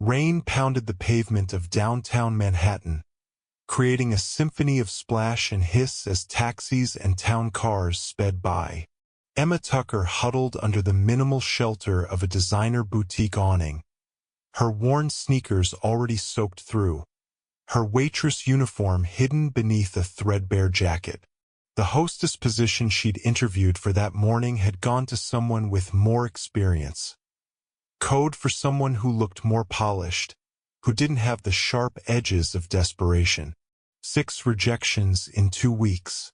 Rain pounded the pavement of downtown Manhattan, creating a symphony of splash and hiss as taxis and town cars sped by. Emma Tucker huddled under the minimal shelter of a designer boutique awning, her worn sneakers already soaked through, her waitress uniform hidden beneath a threadbare jacket. The hostess position she'd interviewed for that morning had gone to someone with more experience. Code for someone who looked more polished, who didn't have the sharp edges of desperation. 6 rejections in 2 weeks.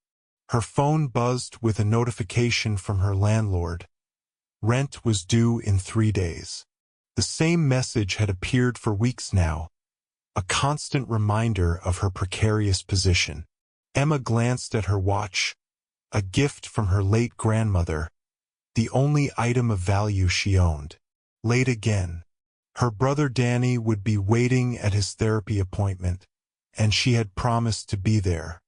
Her phone buzzed with a notification from her landlord. Rent was due in 3 days. The same message had appeared for weeks now, a constant reminder of her precarious position. Emma glanced at her watch, a gift from her late grandmother, the only item of value she owned. Late again. Her brother Danny would be waiting at his therapy appointment, and she had promised to be there.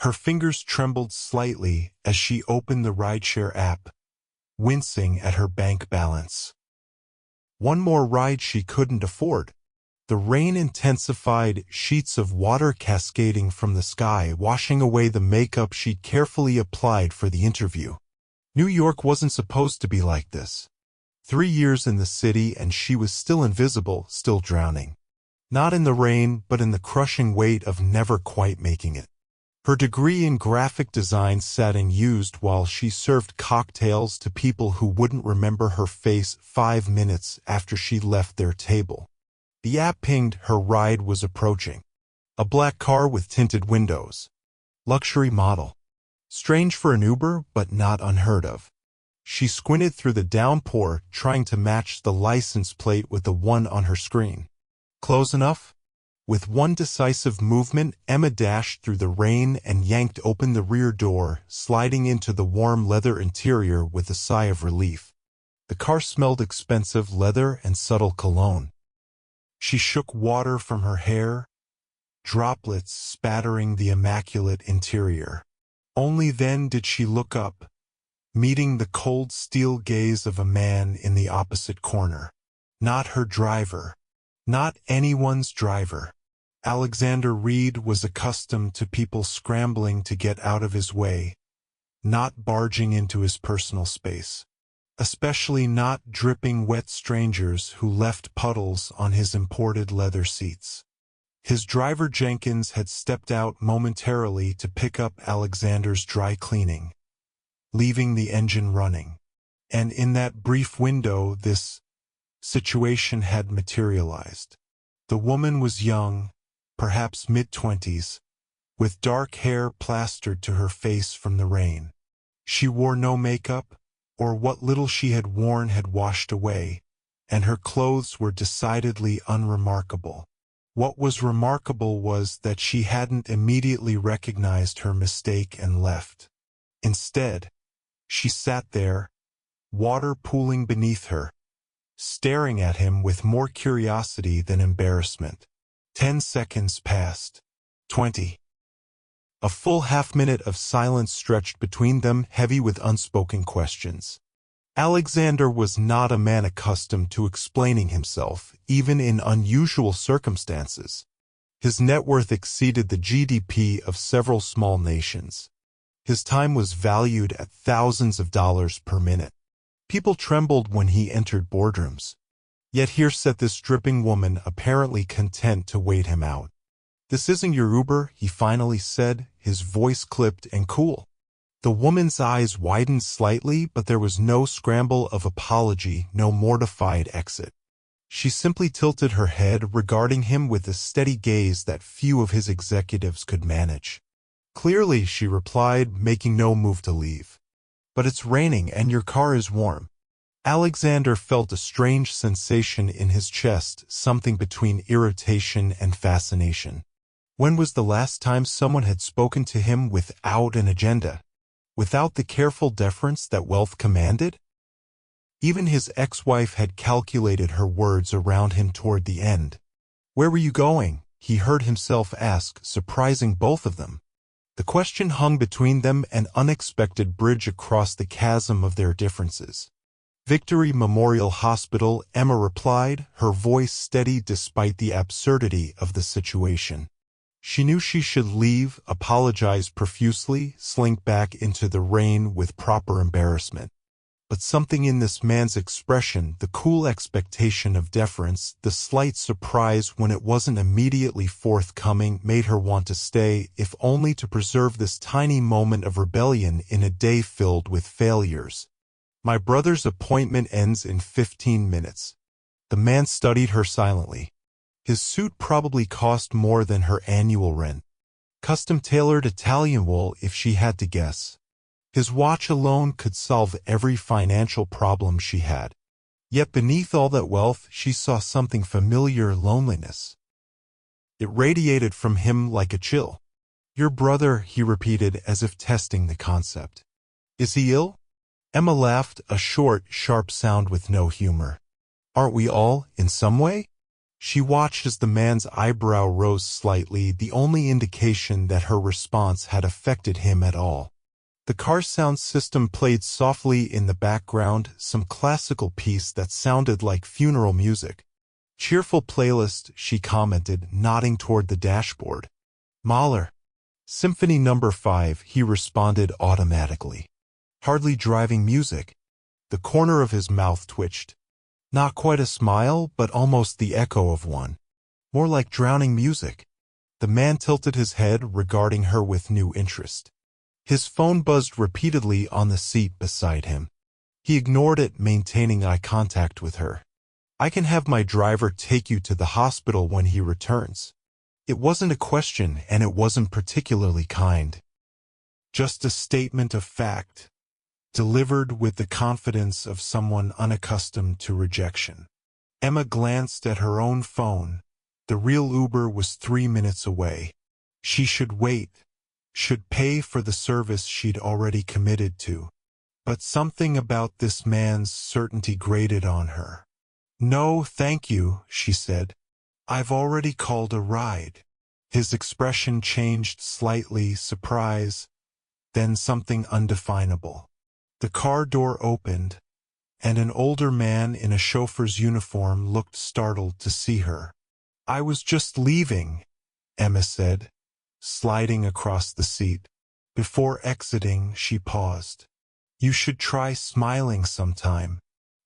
Her fingers trembled slightly as she opened the rideshare app, wincing at her bank balance. One more ride she couldn't afford. The rain intensified, sheets of water cascading from the sky, washing away the makeup she'd carefully applied for the interview. New York wasn't supposed to be like this. 3 years in the city and she was still invisible, still drowning. Not in the rain, but in the crushing weight of never quite making it. Her degree in graphic design sat unused while she served cocktails to people who wouldn't remember her face 5 minutes after she left their table. The app pinged her ride was approaching. A black car with tinted windows. Luxury model. Strange for an Uber, but not unheard of. She squinted through the downpour, trying to match the license plate with the one on her screen. Close enough? With one decisive movement, Emma dashed through the rain and yanked open the rear door, sliding into the warm leather interior with a sigh of relief. The car smelled expensive leather and subtle cologne. She shook water from her hair, droplets spattering the immaculate interior. Only then did she look up, meeting the cold steel gaze of a man in the opposite corner. Not her driver. Not anyone's driver. Alexander Reed was accustomed to people scrambling to get out of his way, not barging into his personal space. Especially not dripping wet strangers who left puddles on his imported leather seats. His driver Jenkins had stepped out momentarily to pick up Alexander's dry cleaning, leaving the engine running. And in that brief window, this situation had materialized. The woman was young, perhaps mid-20s, with dark hair plastered to her face from the rain. She wore no makeup, or what little she had worn had washed away, and her clothes were decidedly unremarkable. What was remarkable was that she hadn't immediately recognized her mistake and left. Instead, she sat there, water pooling beneath her, staring at him with more curiosity than embarrassment. 10 seconds passed. 20. A full half-minute of silence stretched between them, heavy with unspoken questions. Alexander was not a man accustomed to explaining himself, even in unusual circumstances. His net worth exceeded the GDP of several small nations. His time was valued at thousands of dollars per minute. People trembled when he entered boardrooms. Yet here sat this dripping woman, apparently content to wait him out. "This isn't your Uber," he finally said, his voice clipped and cool. The woman's eyes widened slightly, but there was no scramble of apology, no mortified exit. She simply tilted her head, regarding him with a steady gaze that few of his executives could manage. "Clearly," she replied, making no move to leave. "But it's raining and your car is warm." Alexander felt a strange sensation in his chest, something between irritation and fascination. When was the last time someone had spoken to him without an agenda? Without the careful deference that wealth commanded? Even his ex-wife had calculated her words around him toward the end. "Where were you going?" he heard himself ask, surprising both of them. The question hung between them, an unexpected bridge across the chasm of their differences. Victory Memorial Hospital, Emma replied, her voice steady despite the absurdity of the situation. She knew she should leave, apologize profusely, slink back into the rain with proper embarrassment. But something in this man's expression, the cool expectation of deference, the slight surprise when it wasn't immediately forthcoming, made her want to stay, if only to preserve this tiny moment of rebellion in a day filled with failures. My brother's appointment ends in 15 minutes. The man studied her silently. His suit probably cost more than her annual rent. Custom-tailored Italian wool if she had to guess. His watch alone could solve every financial problem she had. Yet beneath all that wealth, she saw something familiar: loneliness. It radiated from him like a chill. Your brother, he repeated as if testing the concept. Is he ill? Emma laughed, a short, sharp sound with no humor. Aren't we all, in some way? She watched as the man's eyebrow rose slightly, the only indication that her response had affected him at all. The car sound system played softly in the background, some classical piece that sounded like funeral music. Cheerful playlist, she commented, nodding toward the dashboard. Mahler. Symphony No. 5, he responded automatically. Hardly driving music. The corner of his mouth twitched. Not quite a smile, but almost the echo of one. More like drowning music. The man tilted his head, regarding her with new interest. His phone buzzed repeatedly on the seat beside him. He ignored it, maintaining eye contact with her. I can have my driver take you to the hospital when he returns. It wasn't a question, and it wasn't particularly kind. Just a statement of fact, delivered with the confidence of someone unaccustomed to rejection. Emma glanced at her own phone. The real Uber was 3 minutes away. She should wait, should pay for the service she'd already committed to. But something about this man's certainty grated on her. No, thank you, she said. I've already called a ride. His expression changed slightly, surprise, then something undefinable. The car door opened, and an older man in a chauffeur's uniform looked startled to see her. I was just leaving, Emma said, sliding across the seat. Before exiting, she paused. You should try smiling sometime.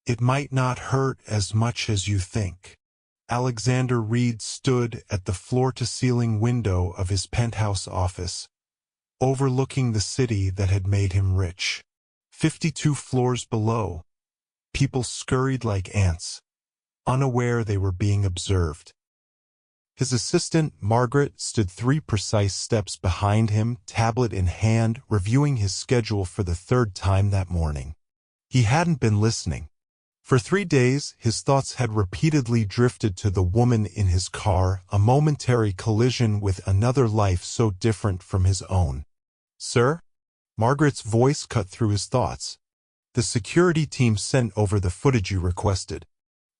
It might not hurt as much as you think. Alexander Reed stood at the floor-to-ceiling window of his penthouse office, overlooking the city that had made him rich. 52 floors below, people scurried like ants, unaware they were being observed. His assistant, Margaret, stood 3 precise steps behind him, tablet in hand, reviewing his schedule for the 3rd time that morning. He hadn't been listening. For 3 days, his thoughts had repeatedly drifted to the woman in his car, a momentary collision with another life so different from his own. Sir? Margaret's voice cut through his thoughts. The security team sent over the footage you requested.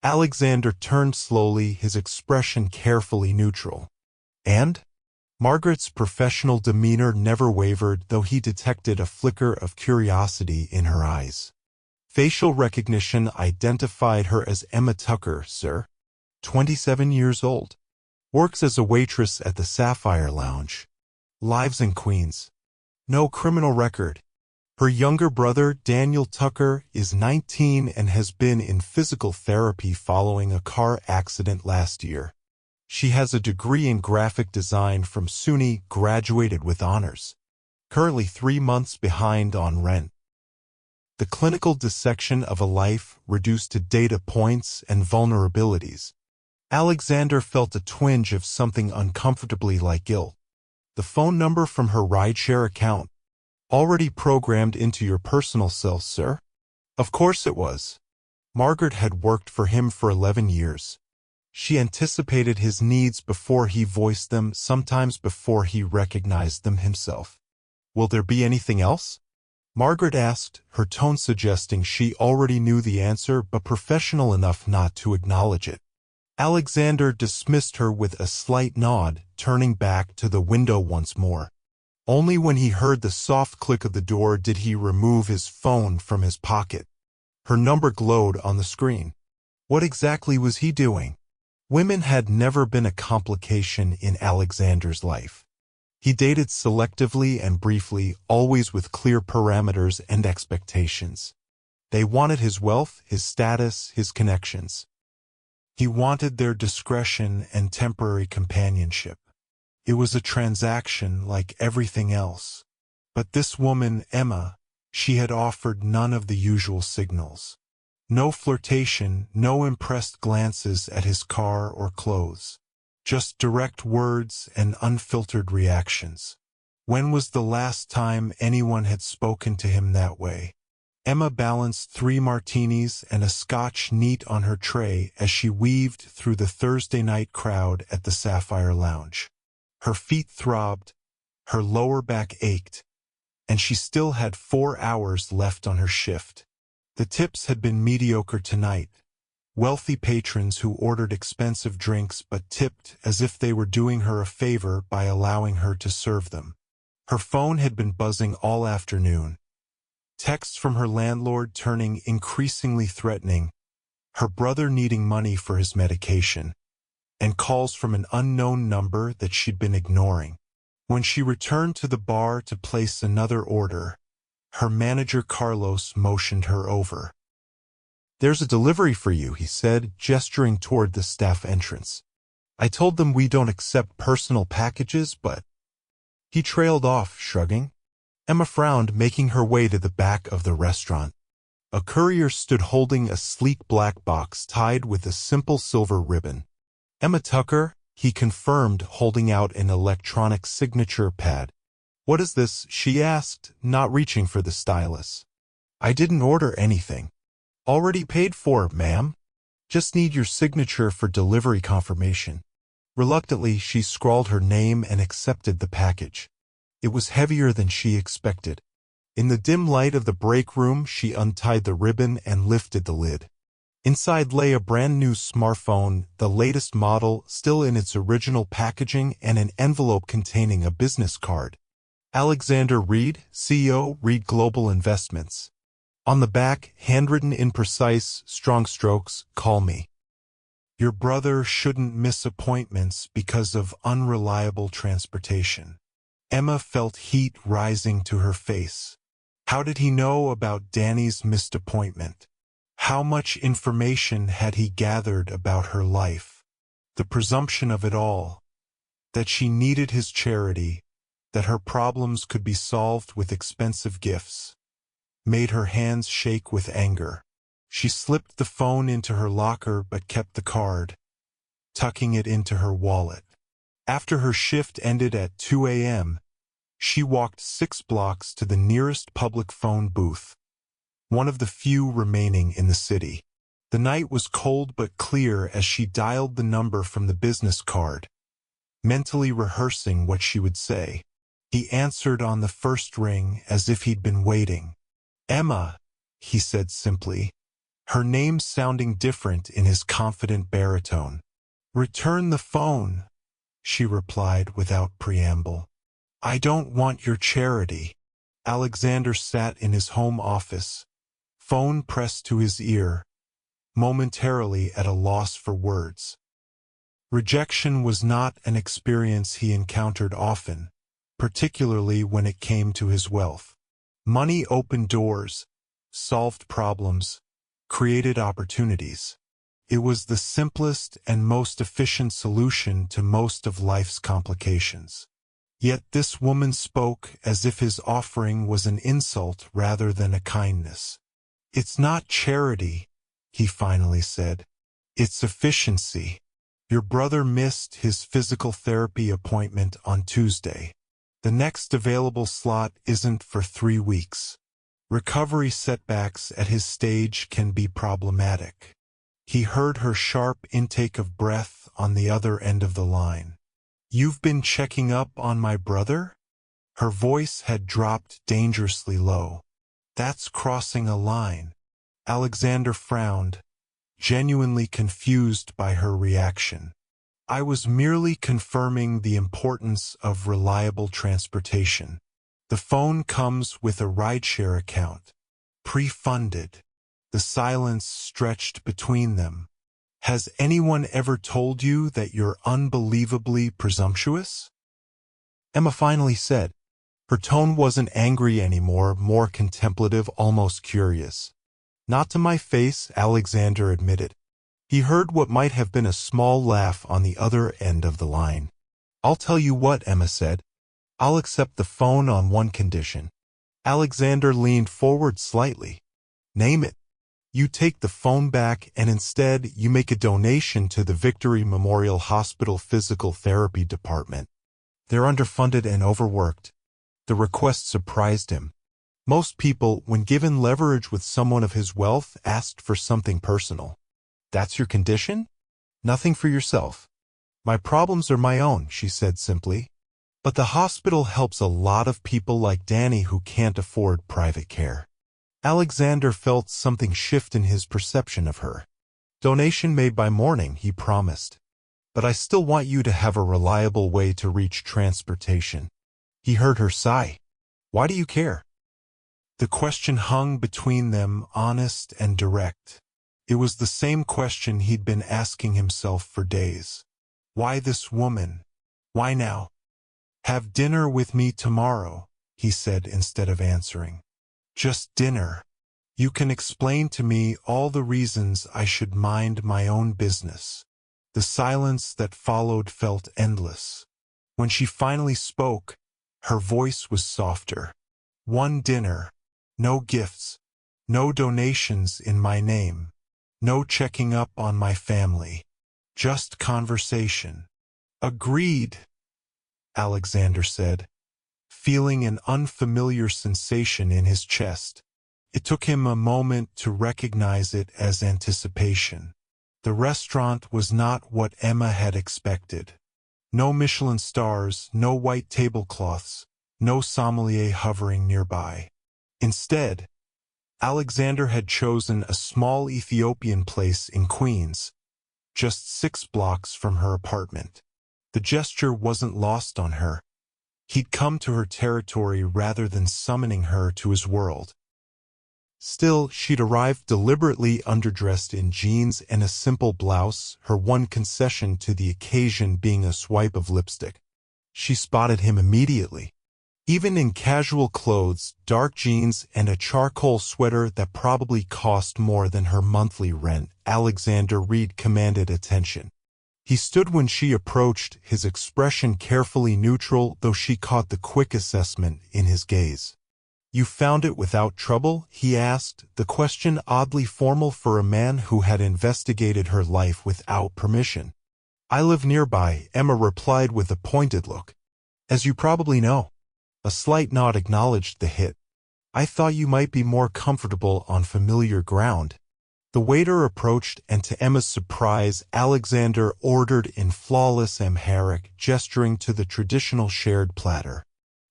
Alexander turned slowly, his expression carefully neutral. And? Margaret's professional demeanor never wavered, though he detected a flicker of curiosity in her eyes. Facial recognition identified her as Emma Tucker, sir. 27 years old. Works as a waitress at the Sapphire Lounge. Lives in Queens. No criminal record. Her younger brother, Daniel Tucker, is 19 and has been in physical therapy following a car accident last year. She has a degree in graphic design from SUNY, graduated with honors. Currently 3 months behind on rent. The clinical dissection of a life reduced to data points and vulnerabilities. Alexander felt a twinge of something uncomfortably like guilt. The phone number from her rideshare account. Already programmed into your personal cell, sir? Of course it was. Margaret had worked for him for 11 years. She anticipated his needs before he voiced them, sometimes before he recognized them himself. Will there be anything else? Margaret asked, her tone suggesting she already knew the answer but professional enough not to acknowledge it. Alexander dismissed her with a slight nod, turning back to the window once more. Only when he heard the soft click of the door did he remove his phone from his pocket. Her number glowed on the screen. What exactly was he doing? Women had never been a complication in Alexander's life. He dated selectively and briefly, always with clear parameters and expectations. They wanted his wealth, his status, his connections. He wanted their discretion and temporary companionship. It was a transaction like everything else. But this woman, Emma, she had offered none of the usual signals. No flirtation, no impressed glances at his car or clothes. Just direct words and unfiltered reactions. When was the last time anyone had spoken to him that way? Emma balanced 3 martinis and a scotch neat on her tray as she weaved through the Thursday night crowd at the Sapphire Lounge. Her feet throbbed, her lower back ached, and she still had 4 hours left on her shift. The tips had been mediocre tonight. Wealthy patrons who ordered expensive drinks but tipped as if they were doing her a favor by allowing her to serve them. Her phone had been buzzing all afternoon. Texts from her landlord turning increasingly threatening, her brother needing money for his medication, and calls from an unknown number that she'd been ignoring. When she returned to the bar to place another order, her manager Carlos motioned her over. "There's a delivery for you," he said, gesturing toward the staff entrance. "I told them we don't accept personal packages, but—" He trailed off, shrugging. Emma frowned, making her way to the back of the restaurant. A courier stood holding a sleek black box tied with a simple silver ribbon. "Emma Tucker," he confirmed, holding out an electronic signature pad. "What is this?" she asked, not reaching for the stylus. "I didn't order anything." "Already paid for, ma'am. Just need your signature for delivery confirmation." Reluctantly, she scrawled her name and accepted the package. It was heavier than she expected. In the dim light of the break room, she untied the ribbon and lifted the lid. Inside lay a brand new smartphone, the latest model, still in its original packaging, and an envelope containing a business card. Alexander Reed, CEO, Reed Global Investments. On the back, handwritten in precise, strong strokes, "Call me. Your brother shouldn't miss appointments because of unreliable transportation." Emma felt heat rising to her face. How did he know about Danny's missed appointment? How much information had he gathered about her life? The presumption of it all, that she needed his charity, that her problems could be solved with expensive gifts, made her hands shake with anger. She slipped the phone into her locker but kept the card, tucking it into her wallet. After her shift ended at 2 a.m., she walked 6 blocks to the nearest public phone booth, one of the few remaining in the city. The night was cold but clear as she dialed the number from the business card, mentally rehearsing what she would say. He answered on the first ring as if he'd been waiting. "Emma," he said simply, her name sounding different in his confident baritone. "Return the phone," she replied without preamble. "I don't want your charity." Alexander sat in his home office, phone pressed to his ear, momentarily at a loss for words. Rejection was not an experience he encountered often, particularly when it came to his wealth. Money opened doors, solved problems, created opportunities. It was the simplest and most efficient solution to most of life's complications. Yet this woman spoke as if his offering was an insult rather than a kindness. "It's not charity," he finally said. "It's efficiency. Your brother missed his physical therapy appointment on Tuesday. The next available slot isn't for 3 weeks. Recovery setbacks at his stage can be problematic." He heard her sharp intake of breath on the other end of the line. "You've been checking up on my brother?" Her voice had dropped dangerously low. "That's crossing a line." Alexander frowned, genuinely confused by her reaction. "I was merely confirming the importance of reliable transportation. The phone comes with a rideshare account, pre-funded. The silence stretched between them. Has anyone ever told you that you're unbelievably presumptuous? Emma finally said. Her tone wasn't angry anymore, more contemplative, almost curious. Not to my face, Alexander admitted. He heard what might have been a small laugh on the other end of the line. I'll tell you what, Emma said. I'll accept the phone on one condition. Alexander leaned forward slightly. Name it. You take the phone back and instead you make a donation to the Victory Memorial Hospital Physical Therapy Department. They're underfunded and overworked. The request surprised him. Most people, when given leverage with someone of his wealth, asked for something personal. That's your condition? Nothing for yourself. My problems are my own, she said simply. But the hospital helps a lot of people like Danny who can't afford private care. Alexander felt something shift in his perception of her. Donation made by morning, he promised. But I still want you to have a reliable way to reach transportation. He heard her sigh. Why do you care? The question hung between them, honest and direct. It was the same question he'd been asking himself for days. Why this woman? Why now? Have dinner with me tomorrow, he said instead of answering. Just dinner. You can explain to me all the reasons I should mind my own business. The silence that followed felt endless. When she finally spoke, her voice was softer. One dinner. No gifts. No donations in my name. No checking up on my family. Just conversation. Agreed, Alexander said, feeling an unfamiliar sensation in his chest. It took him a moment to recognize it as anticipation. The restaurant was not what Emma had expected. No Michelin stars, no white tablecloths, no sommelier hovering nearby. Instead, Alexander had chosen a small Ethiopian place in Queens, just 6 blocks from her apartment. The gesture wasn't lost on her. He'd come to her territory rather than summoning her to his world. Still, she'd arrived deliberately underdressed in jeans and a simple blouse, her one concession to the occasion being a swipe of lipstick. She spotted him immediately. Even in casual clothes, dark jeans, and a charcoal sweater that probably cost more than her monthly rent, Alexander Reed commanded attention. He stood when she approached, his expression carefully neutral, though she caught the quick assessment in his gaze. You found it without trouble? He asked, the question oddly formal for a man who had investigated her life without permission. I live nearby, Emma replied with a pointed look. As you probably know. A slight nod acknowledged the hit. I thought you might be more comfortable on familiar ground. The waiter approached, and to Emma's surprise, Alexander ordered in flawless Amharic, gesturing to the traditional shared platter.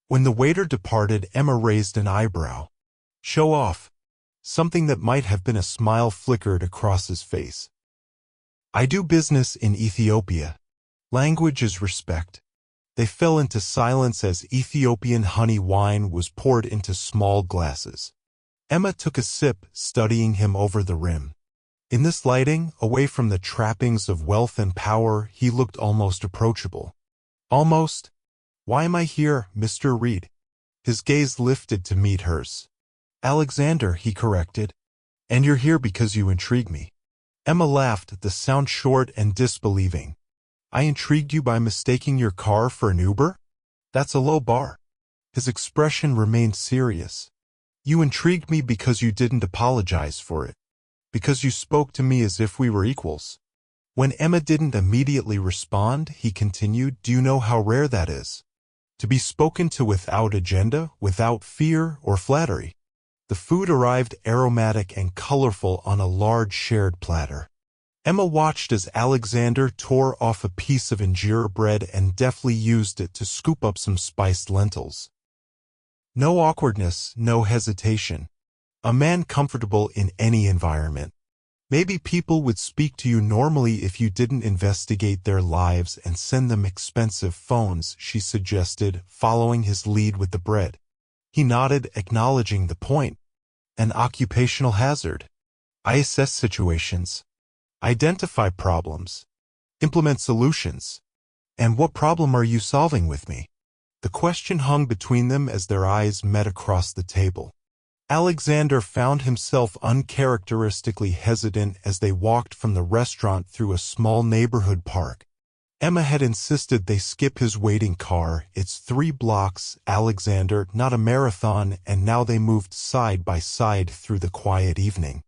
When the waiter departed, Emma raised an eyebrow. Show off. Something that might have been a smile flickered across his face. I do business in Ethiopia. Language is respect. They fell into silence as Ethiopian honey wine was poured into small glasses. Emma took a sip, studying him over the rim. In this lighting, away from the trappings of wealth and power, he looked almost approachable. Almost? Why am I here, Mr. Reed? His gaze lifted to meet hers. Alexander, he corrected. And you're here because you intrigue me. Emma laughed, the sound short and disbelieving. I intrigued you by mistaking your car for an Uber? That's a low bar. His expression remained serious. You intrigued me because you didn't apologize for it. Because you spoke to me as if we were equals. When Emma didn't immediately respond, he continued, do you know how rare that is? To be spoken to without agenda, without fear or flattery. The food arrived aromatic and colorful on a large shared platter. Emma watched as Alexander tore off a piece of injera bread and deftly used it to scoop up some spiced lentils. No awkwardness, no hesitation. A man comfortable in any environment. Maybe people would speak to you normally if you didn't investigate their lives and send them expensive phones, she suggested, following his lead with the bread. He nodded, acknowledging the point. An occupational hazard. I assess situations, identify problems, implement solutions. And what problem are you solving with me? The question hung between them as their eyes met across the table. Alexander found himself uncharacteristically hesitant as they walked from the restaurant through a small neighborhood park. Emma had insisted they skip his waiting car. It's 3 blocks, Alexander, not a marathon, and now they moved side by side through the quiet evening.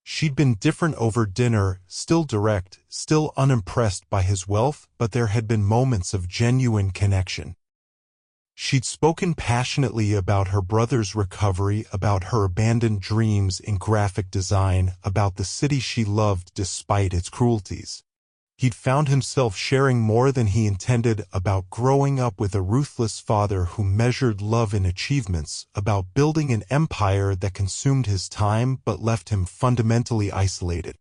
She'd been different over dinner, still direct, still unimpressed by his wealth, but there had been moments of genuine connection. She'd spoken passionately about her brother's recovery, about her abandoned dreams in graphic design, about the city she loved despite its cruelties. He'd found himself sharing more than he intended about growing up with a ruthless father who measured love in achievements, about building an empire that consumed his time but left him fundamentally isolated.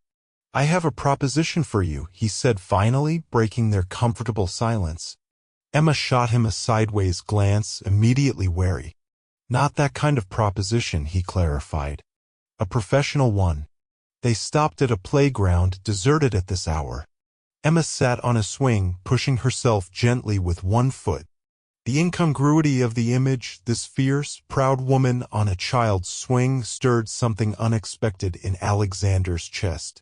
"I have a proposition for you," he said finally, breaking their comfortable silence. Emma shot him a sideways glance, immediately wary. "Not that kind of proposition," he clarified. "A professional one." They stopped at a playground, deserted at this hour. Emma sat on a swing, pushing herself gently with one foot. The incongruity of the image, this fierce, proud woman on a child's swing, stirred something unexpected in Alexander's chest.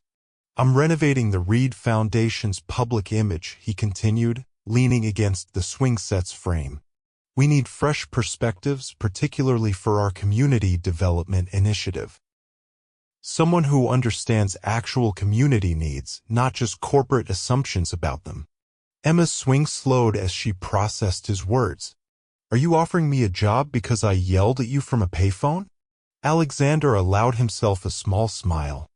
"I'm renovating the Reed Foundation's public image," he continued, leaning against the swing set's frame. "We need fresh perspectives, particularly for our community development initiative. Someone who understands actual community needs, not just corporate assumptions about them." Emma's swing slowed as she processed his words. "Are you offering me a job because I yelled at you from a payphone?" Alexander allowed himself a small smile.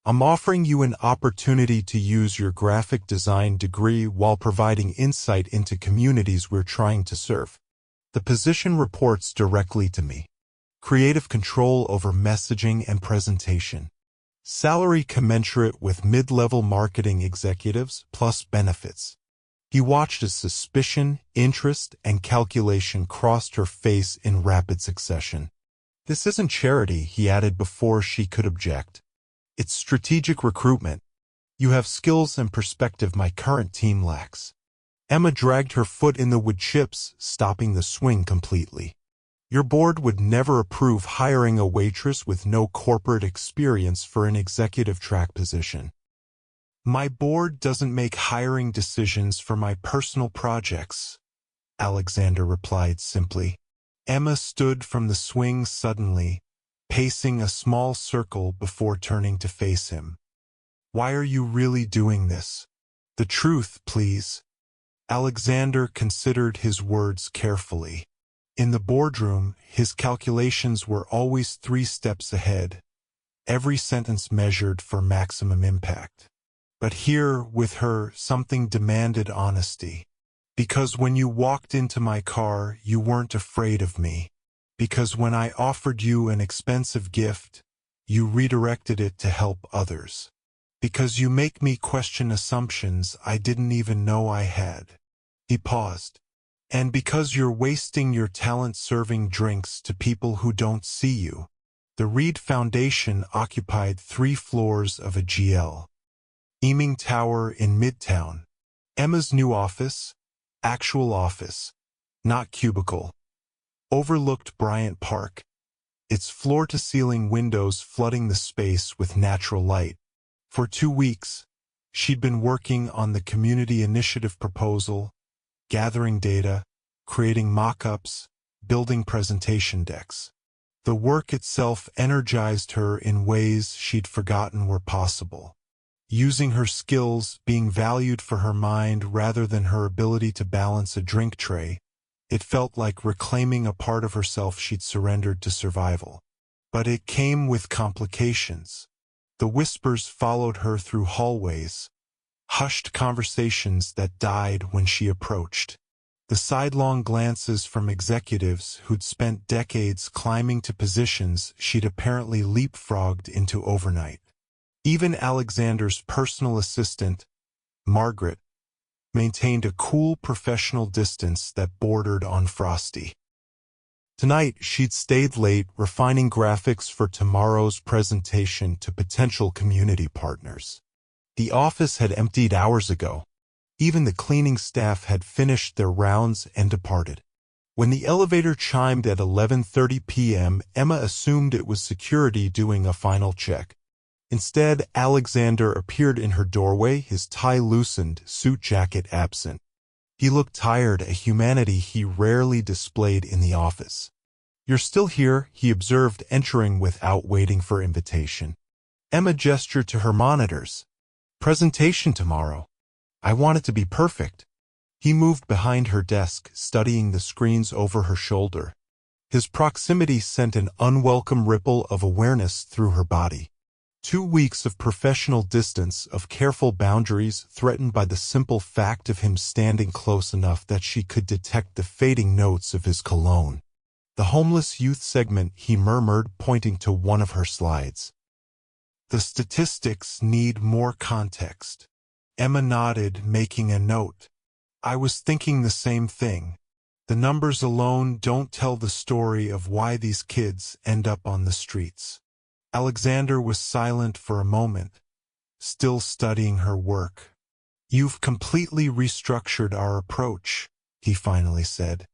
"I'm offering you an opportunity to use your graphic design degree while providing insight into communities we're trying to serve. The position reports directly to me. Creative control over messaging and presentation. Salary commensurate with mid-level marketing executives, plus benefits." He watched as suspicion, interest, and calculation crossed her face in rapid succession. "This isn't charity," he added before she could object. "It's strategic recruitment. You have skills and perspective my current team lacks." Emma dragged her foot in the wood chips, stopping the swing completely. "Your board would never approve hiring a waitress with no corporate experience for an executive track position." "My board doesn't make hiring decisions for my personal projects," Alexander replied simply. Emma stood from the swing suddenly, pacing a small circle before turning to face him. "Why are you really doing this? The truth, please." Alexander considered his words carefully. In the boardroom, his calculations were always 3 steps ahead, every sentence measured for maximum impact. But here, with her, something demanded honesty. "Because when you walked into my car, you weren't afraid of me. Because when I offered you an expensive gift, you redirected it to help others. Because you make me question assumptions I didn't even know I had." He paused. "And because you're wasting your talent serving drinks to people who don't see you." The Reed Foundation occupied 3 floors of a GL. Eaming Tower in Midtown. Emma's new office, actual office, not cubicle, overlooked Bryant Park, its floor-to-ceiling windows flooding the space with natural light. For 2 weeks, she'd been working on the community initiative proposal, gathering data, creating mock-ups, building presentation decks. The work itself energized her in ways she'd forgotten were possible. Using her skills, being valued for her mind rather than her ability to balance a drink tray, it felt like reclaiming a part of herself she'd surrendered to survival. But it came with complications. The whispers followed her through hallways, hushed conversations that died when she approached. The sidelong glances from executives who'd spent decades climbing to positions she'd apparently leapfrogged into overnight. Even Alexander's personal assistant, Margaret, maintained a cool professional distance that bordered on frosty. Tonight, she'd stayed late refining graphics for tomorrow's presentation to potential community partners. The office had emptied hours ago. Even the cleaning staff had finished their rounds and departed. When the elevator chimed at 11:30 p.m., Emma assumed it was security doing a final check. Instead, Alexander appeared in her doorway, his tie loosened, suit jacket absent. He looked tired, a humanity he rarely displayed in the office. "You're still here," he observed, entering without waiting for invitation. Emma gestured to her monitors. "Presentation tomorrow. I want it to be perfect." He moved behind her desk, studying the screens over her shoulder. His proximity sent an unwelcome ripple of awareness through her body. 2 weeks of professional distance, of careful boundaries, threatened by the simple fact of him standing close enough that she could detect the fading notes of his cologne. "The homeless youth segment," he murmured, pointing to one of her slides. "The statistics need more context." Emma nodded, making a note. "I was thinking the same thing. The numbers alone don't tell the story of why these kids end up on the streets." Alexander was silent for a moment, still studying her work. "You've completely restructured our approach," he finally said.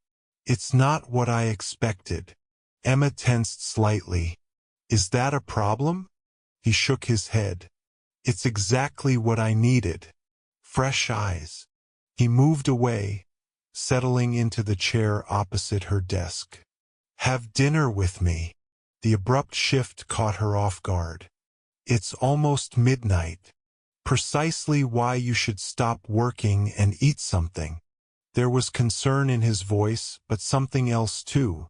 "It's not what I expected." Emma tensed slightly. "Is that a problem?" He shook his head. "It's exactly what I needed. Fresh eyes." He moved away, settling into the chair opposite her desk. "Have dinner with me." The abrupt shift caught her off guard. "It's almost midnight. Precisely why you should stop working and eat something." There was concern in his voice, but something else too.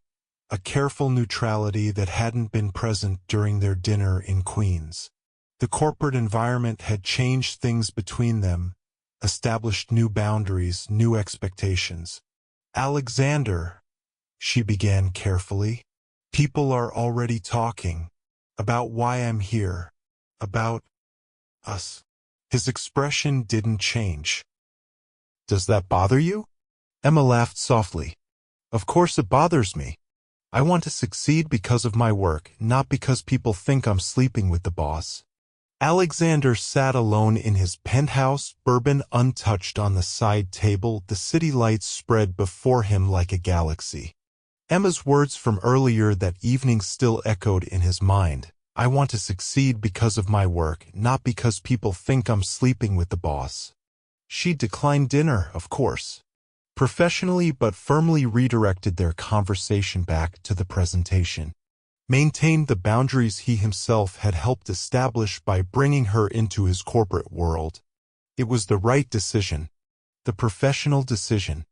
A careful neutrality that hadn't been present during their dinner in Queens. The corporate environment had changed things between them, established new boundaries, new expectations. "Alexander," she began carefully, "people are already talking about why I'm here, about us." His expression didn't change. "Does that bother you?" Emma laughed softly. "Of course it bothers me. I want to succeed because of my work, not because people think I'm sleeping with the boss." Alexander sat alone in his penthouse, bourbon untouched on the side table, the city lights spread before him like a galaxy. Emma's words from earlier that evening still echoed in his mind. "I want to succeed because of my work, not because people think I'm sleeping with the boss." She declined dinner, of course. Professionally but firmly redirected their conversation back to the presentation. Maintained the boundaries he himself had helped establish by bringing her into his corporate world. It was the right decision. The professional decision.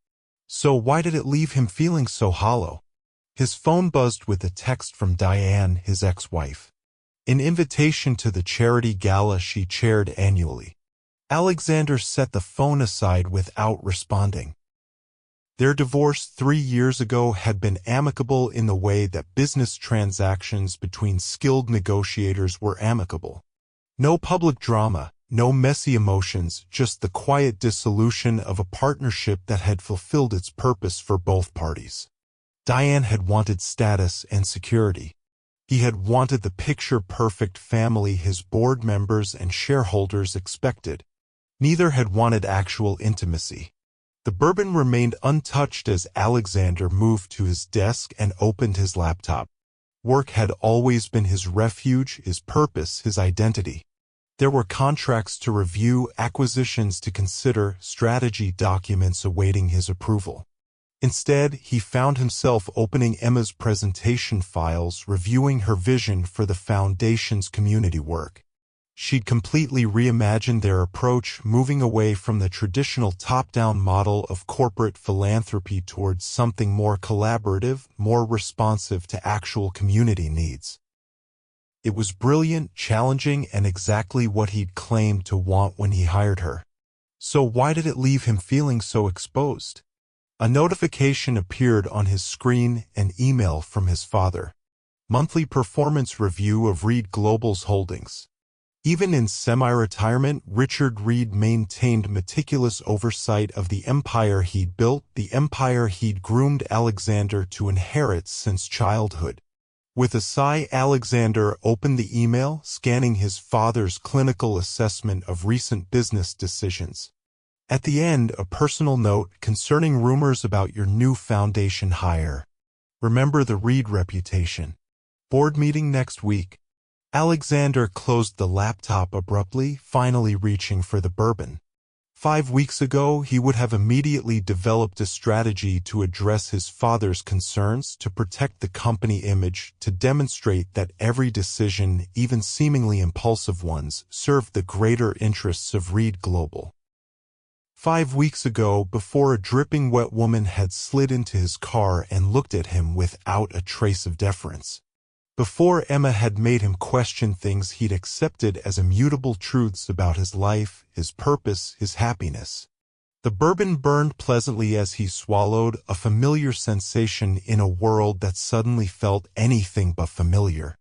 So why did it leave him feeling so hollow? His phone buzzed with a text from Diane, his ex-wife. An invitation to the charity gala she chaired annually. Alexander set the phone aside without responding. Their divorce 3 years ago had been amicable in the way that business transactions between skilled negotiators were amicable. No public drama, no messy emotions, just the quiet dissolution of a partnership that had fulfilled its purpose for both parties. Diane had wanted status and security. He had wanted the picture-perfect family his board members and shareholders expected. Neither had wanted actual intimacy. The bourbon remained untouched as Alexander moved to his desk and opened his laptop. Work had always been his refuge, his purpose, his identity. There were contracts to review, acquisitions to consider, strategy documents awaiting his approval. Instead, he found himself opening Emma's presentation files, reviewing her vision for the Foundation's community work. She'd completely reimagined their approach, moving away from the traditional top-down model of corporate philanthropy towards something more collaborative, more responsive to actual community needs. It was brilliant, challenging, and exactly what he'd claimed to want when he hired her. So why did it leave him feeling so exposed? A notification appeared on his screen, an email from his father. Monthly performance review of Reed Global's holdings. Even in semi-retirement, Richard Reed maintained meticulous oversight of the empire he'd built, the empire he'd groomed Alexander to inherit since childhood. With a sigh, Alexander opened the email, scanning his father's clinical assessment of recent business decisions. At the end, a personal note concerning rumors about your new foundation hire. Remember the Reed reputation. Board meeting next week. Alexander closed the laptop abruptly, finally reaching for the bourbon. 5 weeks ago, he would have immediately developed a strategy to address his father's concerns, to protect the company image, to demonstrate that every decision, even seemingly impulsive ones, served the greater interests of Reed Global. 5 weeks ago, before a dripping wet woman had slid into his car and looked at him without a trace of deference. Before Emma had made him question things he'd accepted as immutable truths about his life, his purpose, his happiness. The bourbon burned pleasantly as he swallowed, a familiar sensation in a world that suddenly felt anything but familiar.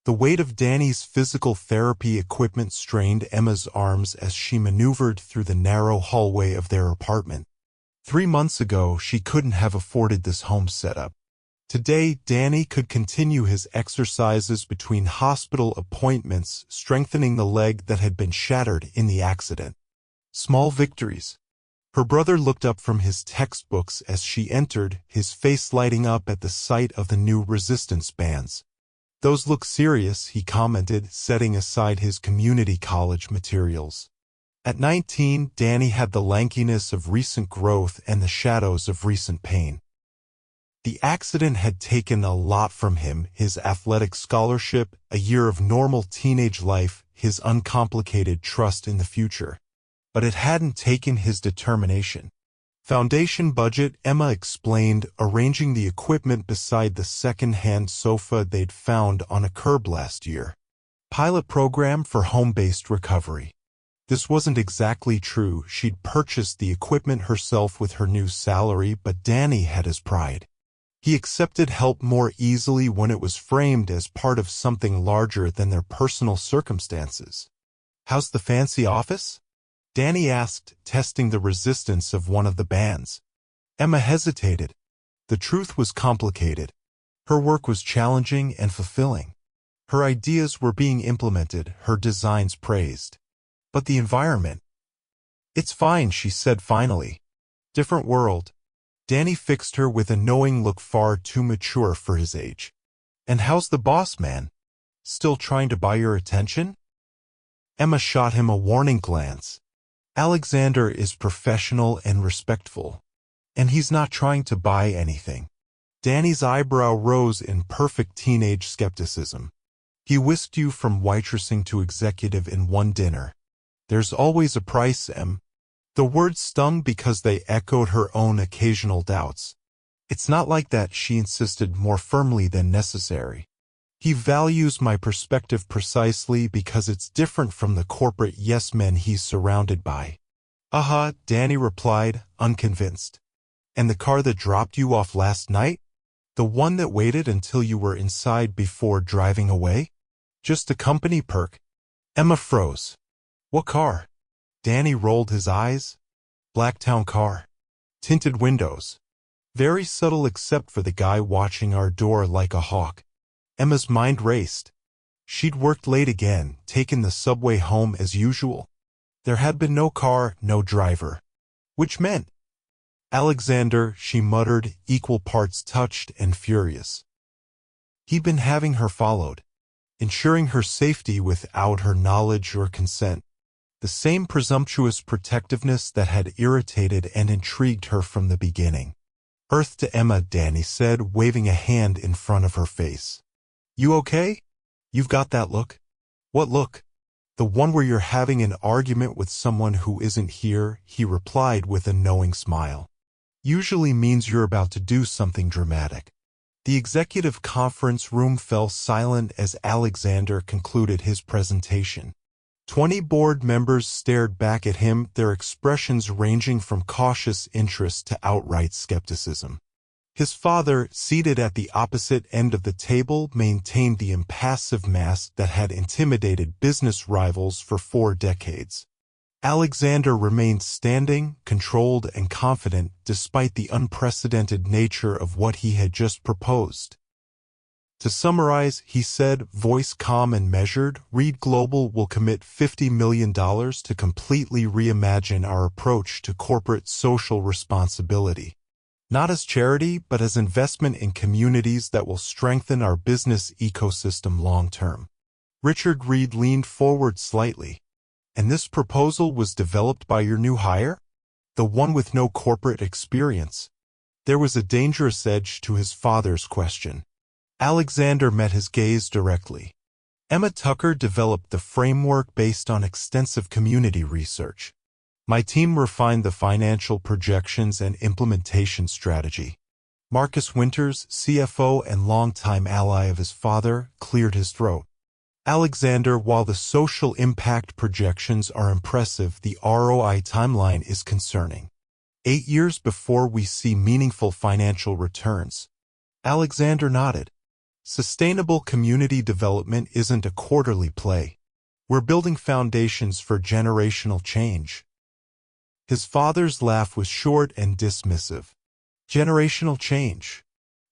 The weight of Danny's physical therapy equipment strained Emma's arms as she maneuvered through the narrow hallway of their apartment. 3 months ago, she couldn't have afforded this home setup. Today, Danny could continue his exercises between hospital appointments, strengthening the leg that had been shattered in the accident. Small victories. Her brother looked up from his textbooks as she entered, his face lighting up at the sight of the new resistance bands. "Those look serious," he commented, setting aside his community college materials. At 19, Danny had the lankiness of recent growth and the shadows of recent pain. The accident had taken a lot from him, his athletic scholarship, a year of normal teenage life, his uncomplicated trust in the future. But it hadn't taken his determination. Foundation budget, Emma explained, arranging the equipment beside the second-hand sofa they'd found on a curb last year. Pilot program for home-based recovery. This wasn't exactly true. She'd purchased the equipment herself with her new salary, but Danny had his pride. He accepted help more easily when it was framed as part of something larger than their personal circumstances. "How's the fancy office?" Danny asked, testing the resistance of one of the bands. Emma hesitated. The truth was complicated. Her work was challenging and fulfilling. Her ideas were being implemented, her designs praised. But the environment? "It's fine," she said finally. "Different world." Danny fixed her with a knowing look far too mature for his age. "And how's the boss man? Still trying to buy your attention?" Emma shot him a warning glance. "Alexander is professional and respectful. And he's not trying to buy anything." Danny's eyebrow rose in perfect teenage skepticism. "He whisked you from waitressing to executive in one dinner. There's always a price, Em." The words stung because they echoed her own occasional doubts. "It's not like that," she insisted more firmly than necessary. "He values my perspective precisely because it's different from the corporate yes-men he's surrounded by." Danny replied, unconvinced. "And the car that dropped you off last night? The one that waited until you were inside before driving away? Just a company perk." Emma froze. "What car?" Danny rolled his eyes. "Blacktown car. Tinted windows. Very subtle except for the guy watching our door like a hawk." Emma's mind raced. She'd worked late again, taken the subway home as usual. There had been no car, no driver. Which meant Alexander, she muttered, equal parts touched and furious. He'd been having her followed, ensuring her safety without her knowledge or consent. The same presumptuous protectiveness that had irritated and intrigued her from the beginning. "Earth to Emma," Danny said, waving a hand in front of her face. "You okay? You've got that look." "What look?" "The one where you're having an argument with someone who isn't here," he replied with a knowing smile. "Usually means you're about to do something dramatic." The executive conference room fell silent as Alexander concluded his presentation. 20 board members stared back at him, their expressions ranging from cautious interest to outright skepticism. His father, seated at the opposite end of the table, maintained the impassive mask that had intimidated business rivals for 4 decades. Alexander remained standing, controlled, and confident despite the unprecedented nature of what he had just proposed. To summarize, he said, voice calm and measured, Reed Global will commit $50 million to completely reimagine our approach to corporate social responsibility. Not as charity, but as investment in communities that will strengthen our business ecosystem long-term. Richard Reed leaned forward slightly. And this proposal was developed by your new hire? The one with no corporate experience? There was a dangerous edge to his father's question. Alexander met his gaze directly. Emma Tucker developed the framework based on extensive community research. My team refined the financial projections and implementation strategy. Marcus Winters, CFO and longtime ally of his father, cleared his throat. Alexander, while the social impact projections are impressive, the ROI timeline is concerning. 8 years before we see meaningful financial returns. Alexander nodded. Sustainable community development isn't a quarterly play. We're building foundations for generational change. His father's laugh was short and dismissive. Generational change.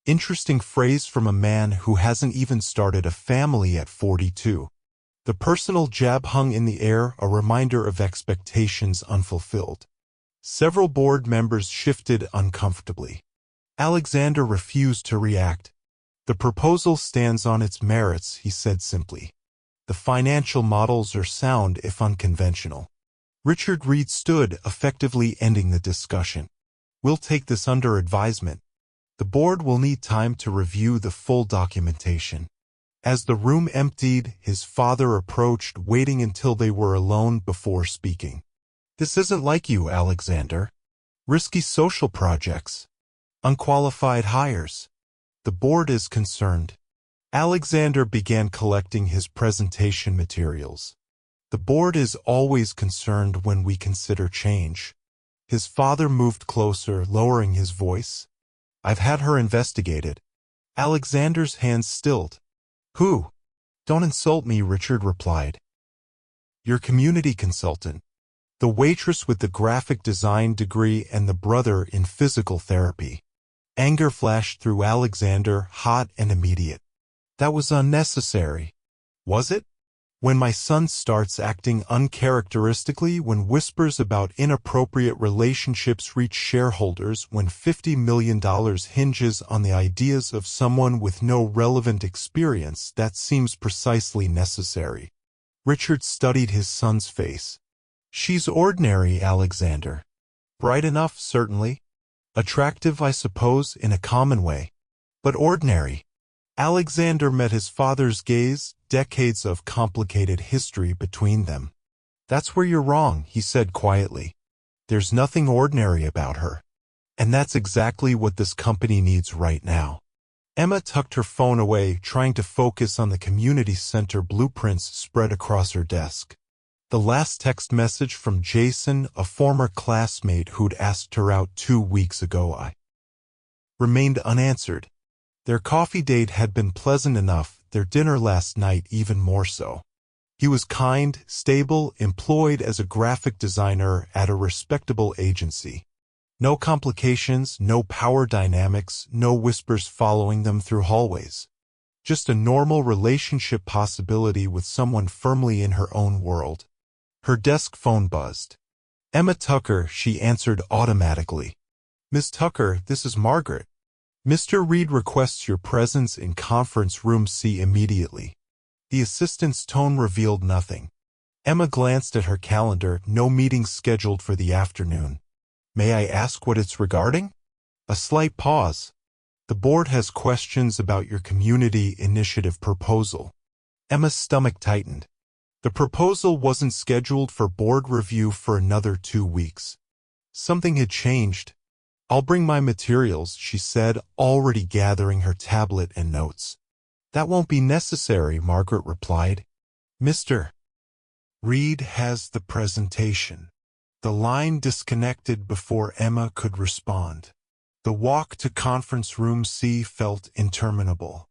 Interesting phrase from a man who hasn't even started a family at 42. The personal jab hung in the air, a reminder of expectations unfulfilled. Several board members shifted uncomfortably. Alexander refused to react. The proposal stands on its merits, he said simply. The financial models are sound if unconventional. Richard Reed stood, effectively ending the discussion. We'll take this under advisement. The board will need time to review the full documentation. As the room emptied, his father approached, waiting until they were alone before speaking. This isn't like you, Alexander. Risky social projects. Unqualified hires. The board is concerned. Alexander began collecting his presentation materials. The board is always concerned when we consider change. His father moved closer, lowering his voice. I've had her investigated. Alexander's hands stilled. Who? Don't insult me, Richard replied. Your community consultant. The waitress with the graphic design degree and the brother in physical therapy. Anger flashed through Alexander, hot and immediate. That was unnecessary. Was it? When my son starts acting uncharacteristically, when whispers about inappropriate relationships reach shareholders, when $50 million hinges on the ideas of someone with no relevant experience, that seems precisely necessary. Richard studied his son's face. She's ordinary, Alexander. Bright enough, certainly. Attractive, I suppose, in a common way. But ordinary. Alexander met his father's gaze, decades of complicated history between them. That's where you're wrong, he said quietly. There's nothing ordinary about her. And that's exactly what this company needs right now. Emma tucked her phone away, trying to focus on the community center blueprints spread across her desk. The last text message from Jason, a former classmate who'd asked her out 2 weeks ago, remained unanswered. Their coffee date had been pleasant enough, their dinner last night even more so. He was kind, stable, employed as a graphic designer at a respectable agency. No complications, no power dynamics, no whispers following them through hallways. Just a normal relationship possibility with someone firmly in her own world. Her desk phone buzzed. Emma Tucker, she answered automatically. Miss Tucker, this is Margaret. Mr. Reed requests your presence in conference room C immediately. The assistant's tone revealed nothing. Emma glanced at her calendar, no meetings scheduled for the afternoon. May I ask what it's regarding? A slight pause. The board has questions about your community initiative proposal. Emma's stomach tightened. The proposal wasn't scheduled for board review for another 2 weeks. Something had changed. I'll bring my materials, she said, already gathering her tablet and notes. That won't be necessary, Margaret replied. Mr. Reed has the presentation. The line disconnected before Emma could respond. The walk to conference room C felt interminable.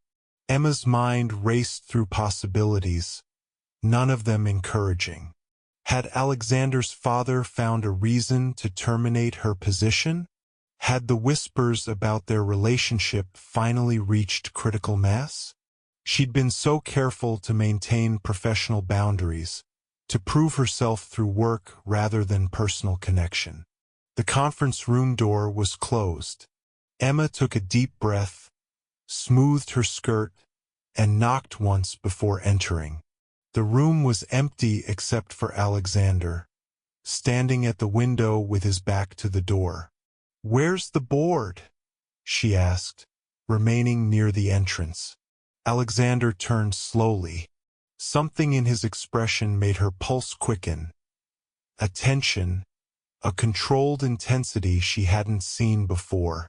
Emma's mind raced through possibilities, none of them encouraging. Had Alexander's father found a reason to terminate her position? Had the whispers about their relationship finally reached critical mass? She'd been so careful to maintain professional boundaries, to prove herself through work rather than personal connection. The conference room door was closed. Emma took a deep breath, smoothed her skirt, and knocked once before entering. The room was empty except for Alexander, standing at the window with his back to the door. "Where's the board?" she asked, remaining near the entrance. Alexander turned slowly. Something in his expression made her pulse quicken. A tension, a controlled intensity she hadn't seen before.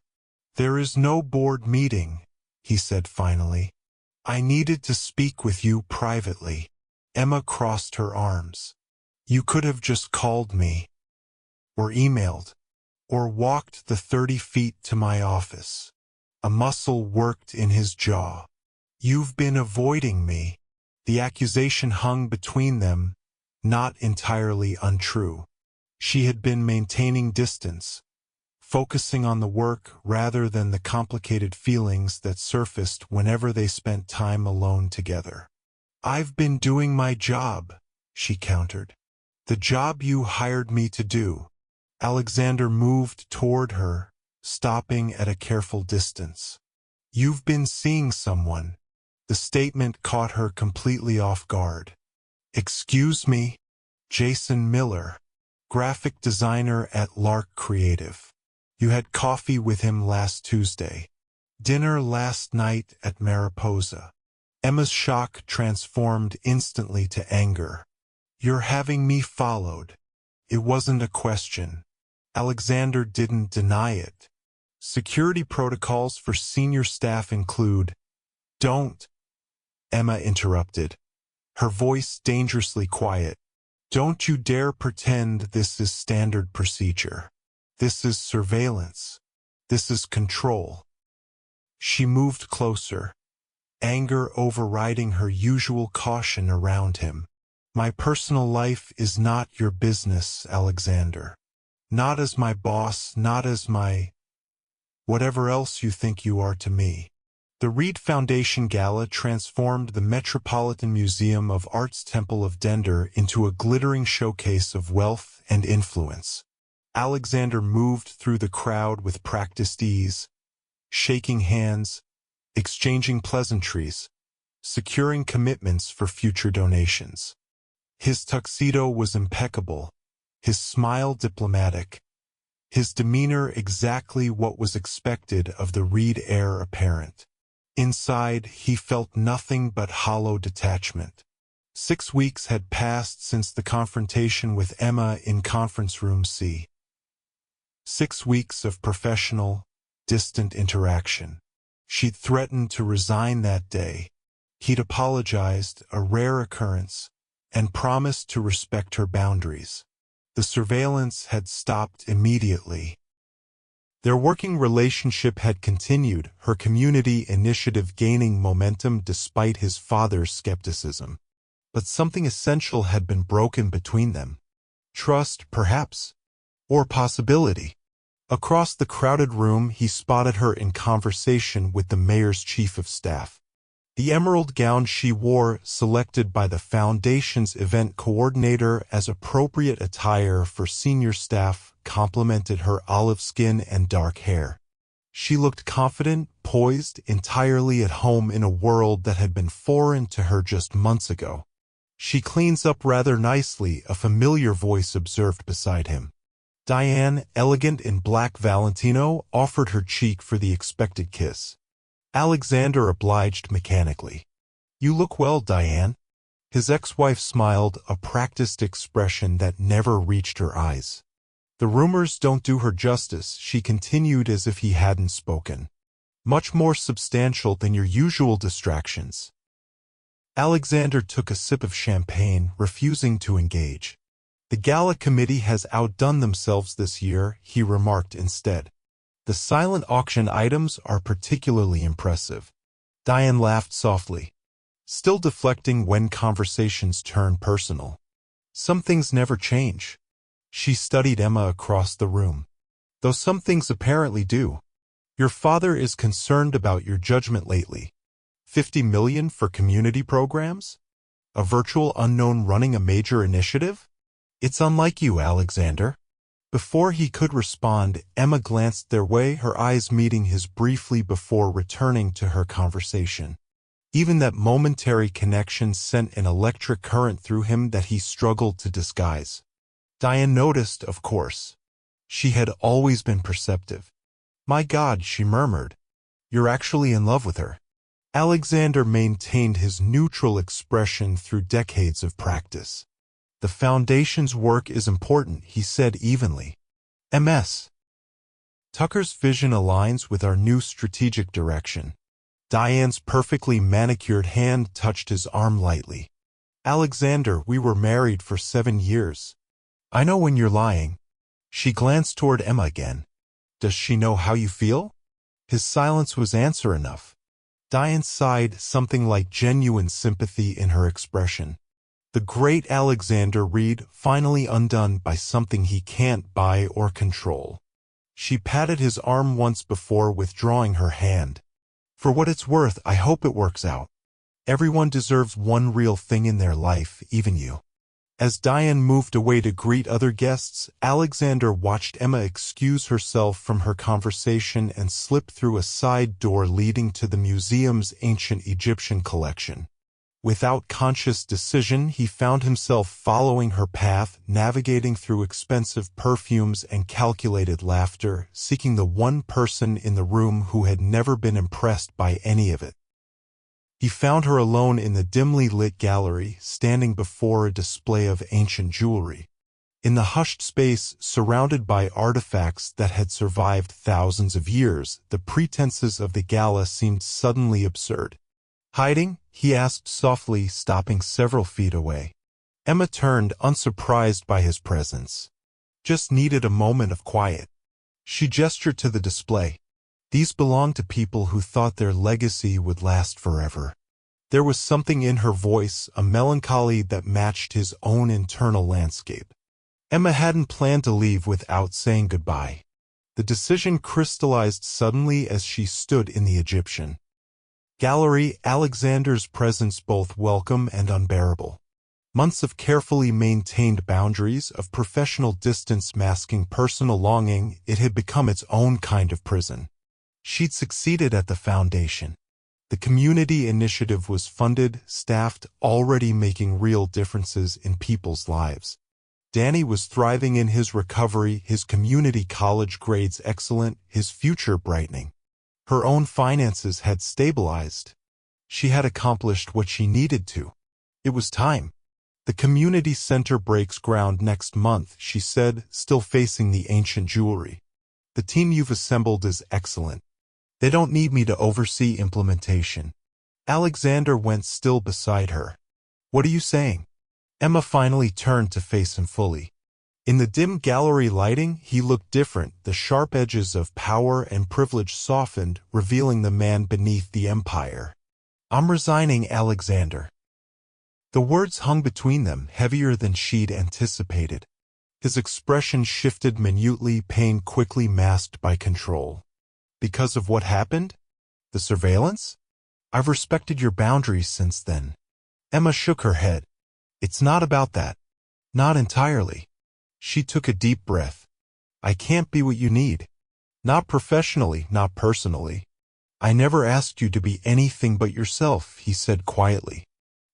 "There is no board meeting," he said finally. "I needed to speak with you privately." Emma crossed her arms. "You could have just called me, or emailed, or walked the 30 feet to my office." A muscle worked in his jaw. "You've been avoiding me." The accusation hung between them, not entirely untrue. She had been maintaining distance, focusing on the work rather than the complicated feelings that surfaced whenever they spent time alone together. "I've been doing my job," she countered. "The job you hired me to do." Alexander moved toward her, stopping at a careful distance. "You've been seeing someone." The statement caught her completely off guard. "Excuse me?" "Jason Miller, graphic designer at Lark Creative. You had coffee with him last Tuesday. Dinner last night at Mariposa." Emma's shock transformed instantly to anger. "You're having me followed." It wasn't a question. Alexander didn't deny it. "Security protocols for senior staff include—" "Don't," Emma interrupted, her voice dangerously quiet. "Don't you dare pretend this is standard procedure. This is surveillance. This is control." She moved closer, anger overriding her usual caution around him. "My personal life is not your business, Alexander. Not as my boss, not as my... whatever else you think you are to me." The Reed Foundation Gala transformed the Metropolitan Museum of Art's Temple of Denver into a glittering showcase of wealth and influence. Alexander moved through the crowd with practiced ease, shaking hands, exchanging pleasantries, securing commitments for future donations. His tuxedo was impeccable, his smile diplomatic, his demeanor exactly what was expected of the Reed heir apparent. Inside, he felt nothing but hollow detachment. 6 weeks had passed since the confrontation with Emma in conference room C. 6 weeks of professional, distant interaction. She'd threatened to resign that day. He'd apologized, a rare occurrence, and promised to respect her boundaries. The surveillance had stopped immediately. Their working relationship had continued, her community initiative gaining momentum despite his father's skepticism. But something essential had been broken between them. Trust, perhaps, or possibility. Across the crowded room, he spotted her in conversation with the mayor's chief of staff. The emerald gown she wore, selected by the foundation's event coordinator as appropriate attire for senior staff, complemented her olive skin and dark hair. She looked confident, poised, entirely at home in a world that had been foreign to her just months ago. "She cleans up rather nicely," a familiar voice observed beside him. Diane, elegant in black Valentino, offered her cheek for the expected kiss. Alexander obliged mechanically. "You look well, Diane." His ex-wife smiled, a practiced expression that never reached her eyes. "The rumors don't do her justice," she continued as if he hadn't spoken. "Much more substantial than your usual distractions." Alexander took a sip of champagne, refusing to engage. "The gala committee has outdone themselves this year," he remarked instead. The silent auction items are particularly impressive. Diane laughed softly, still deflecting when conversations turn personal. Some things never change. She studied Emma across the room. Though some things apparently do. Your father is concerned about your judgment lately. 50 million for community programs? A virtual unknown running a major initiative? It's unlike you, Alexander. Before he could respond, Emma glanced their way, her eyes meeting his briefly before returning to her conversation. Even that momentary connection sent an electric current through him that he struggled to disguise. Diane noticed, of course. She had always been perceptive. My God, she murmured. You're actually in love with her. Alexander maintained his neutral expression through decades of practice. The Foundation's work is important, he said evenly. Ms. Tucker's vision aligns with our new strategic direction. Diane's perfectly manicured hand touched his arm lightly. Alexander, we were married for 7 years. I know when you're lying. She glanced toward Emma again. Does she know how you feel? His silence was answer enough. Diane sighed, something like genuine sympathy in her expression. The great Alexander Reed, finally undone by something he can't buy or control. She patted his arm once before withdrawing her hand. For what it's worth, I hope it works out. Everyone deserves one real thing in their life, even you. As Diane moved away to greet other guests, Alexander watched Emma excuse herself from her conversation and slip through a side door leading to the museum's ancient Egyptian collection. Without conscious decision, he found himself following her path, navigating through expensive perfumes and calculated laughter, seeking the one person in the room who had never been impressed by any of it. He found her alone in the dimly lit gallery, standing before a display of ancient jewelry. In the hushed space, surrounded by artifacts that had survived thousands of years, the pretenses of the gala seemed suddenly absurd. Hiding? He asked softly, stopping several feet away. Emma turned, unsurprised by his presence. Just needed a moment of quiet. She gestured to the display. These belonged to people who thought their legacy would last forever. There was something in her voice, a melancholy that matched his own internal landscape. Emma hadn't planned to leave without saying goodbye. The decision crystallized suddenly as she stood in the Egyptian gallery, Alexander's presence both welcome and unbearable. Months of carefully maintained boundaries, of professional distance masking personal longing, it had become its own kind of prison. She'd succeeded at the Foundation. The community initiative was funded, staffed, already making real differences in people's lives. Danny was thriving in his recovery, his community college grades excellent, his future brightening. Her own finances had stabilized. She had accomplished what she needed to. It was time. The community center breaks ground next month, she said, still facing the ancient jewelry. The team you've assembled is excellent. They don't need me to oversee implementation. Alexander went still beside her. What are you saying? Emma finally turned to face him fully. In the dim gallery lighting, he looked different, the sharp edges of power and privilege softened, revealing the man beneath the empire. I'm resigning, Alexander. The words hung between them, heavier than she'd anticipated. His expression shifted minutely, pain quickly masked by control. Because of what happened? The surveillance? I've respected your boundaries since then. Emma shook her head. It's not about that. Not entirely. She took a deep breath. I can't be what you need. Not professionally, not personally. I never asked you to be anything but yourself, he said quietly.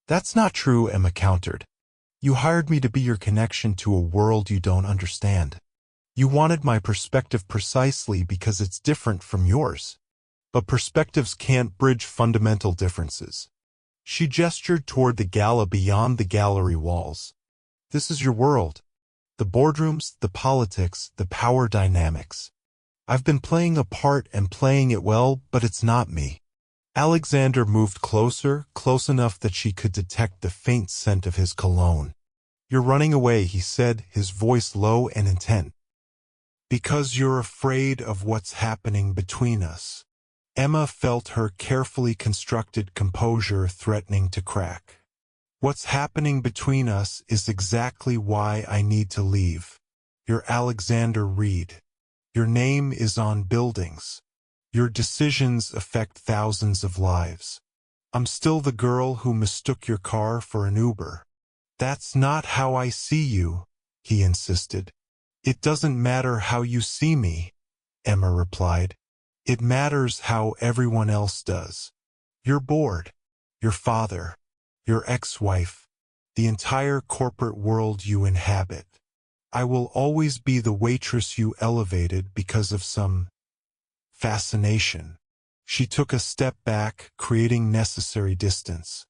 That's not true, Emma countered. You hired me to be your connection to a world you don't understand. You wanted my perspective precisely because it's different from yours. But perspectives can't bridge fundamental differences. She gestured toward the gala beyond the gallery walls. This is your world. The boardrooms, the politics, the power dynamics. I've been playing a part and playing it well, but it's not me. Alexander moved closer, close enough that she could detect the faint scent of his cologne. You're running away, he said, his voice low and intent. Because you're afraid of what's happening between us. Emma felt her carefully constructed composure threatening to crack. What's happening between us is exactly why I need to leave. You're Alexander Reed. Your name is on buildings. Your decisions affect thousands of lives. I'm still the girl who mistook your car for an Uber. That's not how I see you, he insisted. It doesn't matter how you see me, Emma replied. It matters how everyone else does. You're bored. Your father. Your ex-wife. The entire corporate world you inhabit. I will always be the waitress you elevated because of some fascination. She took a step back, creating necessary distance.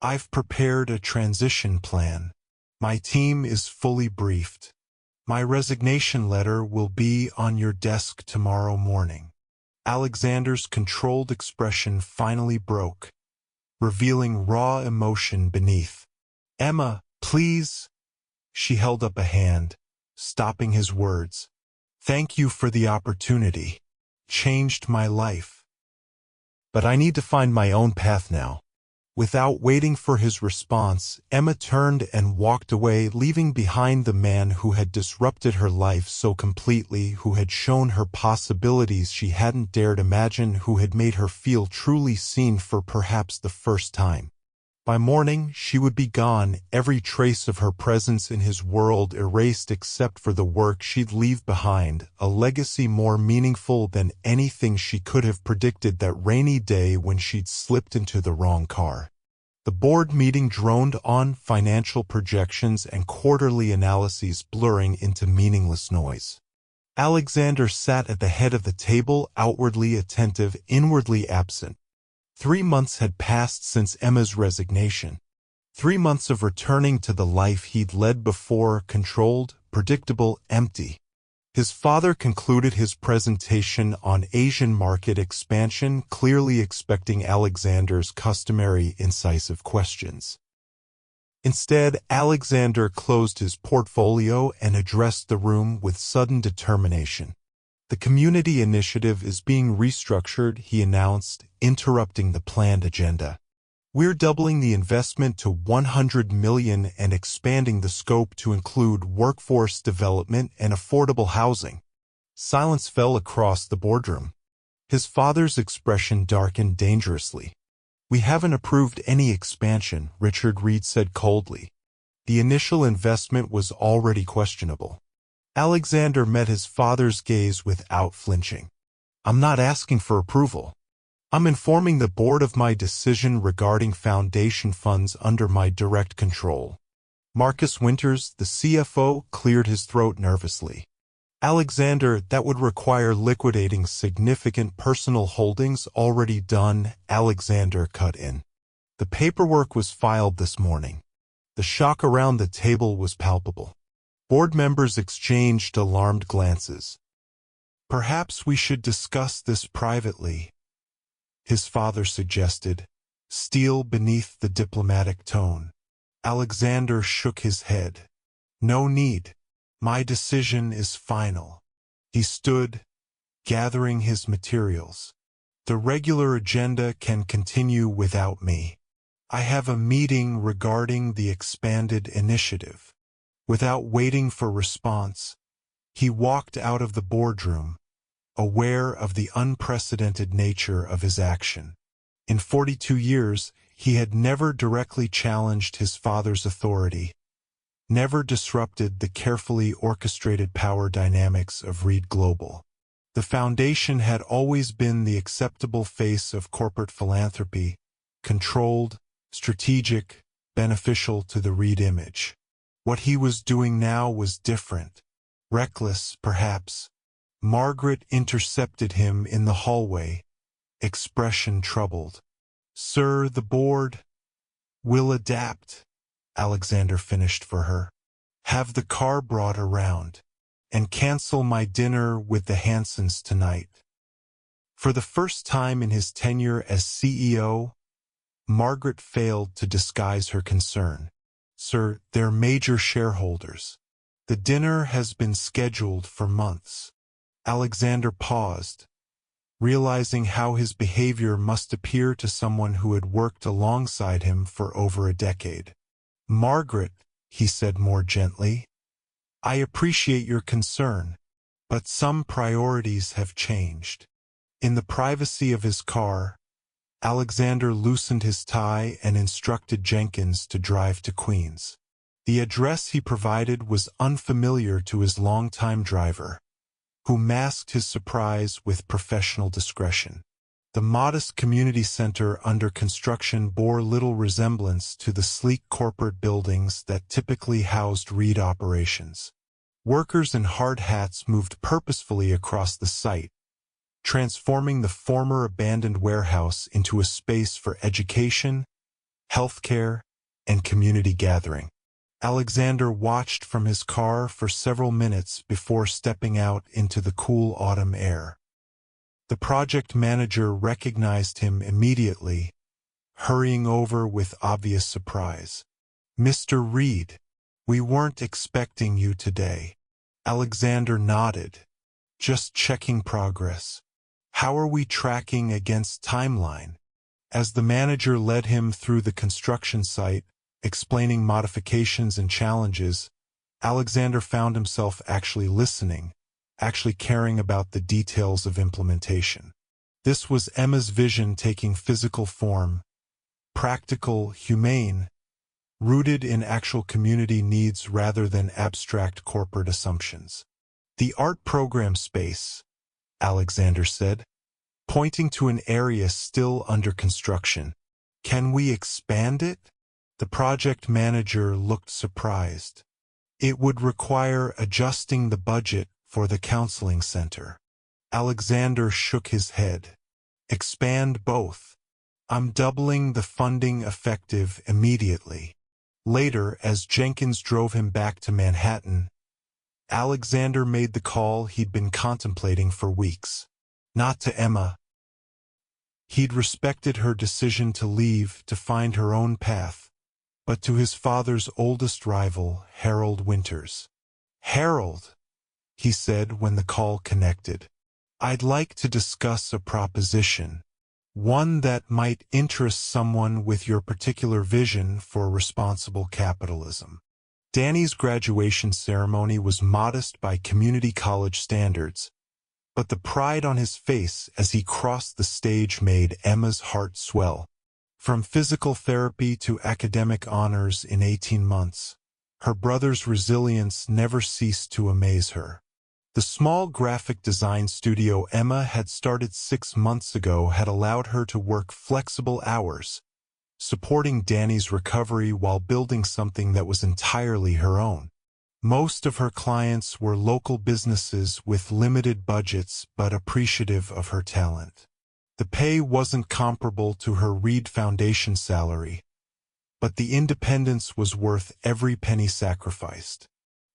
I've prepared a transition plan. My team is fully briefed. My resignation letter will be on your desk tomorrow morning. Alexander's controlled expression finally broke, revealing raw emotion beneath. Emma, please. She held up a hand, stopping his words. Thank you for the opportunity. Changed my life. But I need to find my own path now. Without waiting for his response, Emma turned and walked away, leaving behind the man who had disrupted her life so completely, who had shown her possibilities she hadn't dared imagine, who had made her feel truly seen for perhaps the first time. By morning, she would be gone, every trace of her presence in his world erased except for the work she'd leave behind, a legacy more meaningful than anything she could have predicted that rainy day when she'd slipped into the wrong car. The board meeting droned on, financial projections and quarterly analyses blurring into meaningless noise. Alexander sat at the head of the table, outwardly attentive, inwardly absent. 3 months had passed since Emma's resignation. 3 months of returning to the life he'd led before, controlled, predictable, empty. His father concluded his presentation on Asian market expansion, clearly expecting Alexander's customary incisive questions. Instead, Alexander closed his portfolio and addressed the room with sudden determination. The community initiative is being restructured, he announced, interrupting the planned agenda. We're doubling the investment to $100 million and expanding the scope to include workforce development and affordable housing. Silence fell across the boardroom. His father's expression darkened dangerously. We haven't approved any expansion, Richard Reed said coldly. The initial investment was already questionable. Alexander met his father's gaze without flinching. I'm not asking for approval. I'm informing the board of my decision regarding foundation funds under my direct control. Marcus Winters, the CFO, cleared his throat nervously. Alexander, that would require liquidating significant personal holdings already done, Alexander cut in. The paperwork was filed this morning. The shock around the table was palpable. Board members exchanged alarmed glances. Perhaps we should discuss this privately, his father suggested, steel beneath the diplomatic tone. Alexander shook his head. No need. My decision is final. He stood, gathering his materials. The regular agenda can continue without me. I have a meeting regarding the expanded initiative. Without waiting for response, he walked out of the boardroom, aware of the unprecedented nature of his action. In 42 years, he had never directly challenged his father's authority, never disrupted the carefully orchestrated power dynamics of Reed Global. The foundation had always been the acceptable face of corporate philanthropy, controlled, strategic, beneficial to the Reed image. What he was doing now was different. Reckless, perhaps. Margaret intercepted him in the hallway, expression troubled. Sir, the board will adapt, Alexander finished for her. Have the car brought around, and cancel my dinner with the Hansons tonight. For the first time in his tenure as CEO, Margaret failed to disguise her concern. Sir, they're major shareholders. The dinner has been scheduled for months. Alexander paused, realizing how his behavior must appear to someone who had worked alongside him for over a decade. "Margaret," he said more gently, "I appreciate your concern, but some priorities have changed." In the privacy of his car, Alexander loosened his tie and instructed Jenkins to drive to Queens. The address he provided was unfamiliar to his longtime driver, who masked his surprise with professional discretion. The modest community center under construction bore little resemblance to the sleek corporate buildings that typically housed Reed operations. Workers in hard hats moved purposefully across the site, transforming the former abandoned warehouse into a space for education, healthcare, and community gathering. Alexander watched from his car for several minutes before stepping out into the cool autumn air. The project manager recognized him immediately, hurrying over with obvious surprise. "Mr. Reed, we weren't expecting you today." Alexander nodded. "Just checking progress. How are we tracking against timeline?" As the manager led him through the construction site, explaining modifications and challenges, Alexander found himself actually listening, actually caring about the details of implementation. This was Emma's vision taking physical form, practical, humane, rooted in actual community needs rather than abstract corporate assumptions. "The art program space," Alexander said, pointing to an area still under construction. "Can we expand it?" The project manager looked surprised. "It would require adjusting the budget for the counseling center." Alexander shook his head. "Expand both. I'm doubling the funding effective immediately." Later, as Jenkins drove him back to Manhattan, Alexander made the call he'd been contemplating for weeks. Not to Emma. He'd respected her decision to leave to find her own path, but to his father's oldest rival, Harold Winters. "Harold," he said when the call connected, "I'd like to discuss a proposition, one that might interest someone with your particular vision for responsible capitalism." Danny's graduation ceremony was modest by community college standards, but the pride on his face as he crossed the stage made Emma's heart swell. From physical therapy to academic honors in 18 months, her brother's resilience never ceased to amaze her. The small graphic design studio Emma had started 6 months ago had allowed her to work flexible hours, supporting Danny's recovery while building something that was entirely her own. Most of her clients were local businesses with limited budgets but appreciative of her talent. The pay wasn't comparable to her Reed Foundation salary, but the independence was worth every penny sacrificed.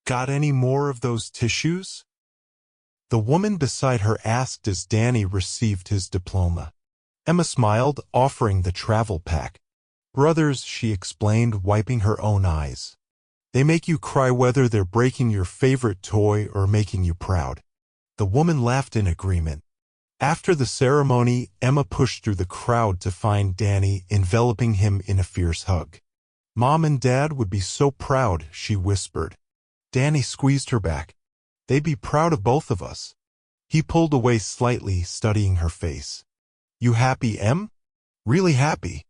"Got any more of those tissues?" the woman beside her asked as Danny received his diploma. Emma smiled, offering the travel pack. "Brothers," she explained, wiping her own eyes. "They make you cry whether they're breaking your favorite toy or making you proud." The woman laughed in agreement. After the ceremony, Emma pushed through the crowd to find Danny, enveloping him in a fierce hug. "Mom and Dad would be so proud," she whispered. Danny squeezed her back. "They'd be proud of both of us." He pulled away slightly, studying her face. "You happy, Em? Really happy?"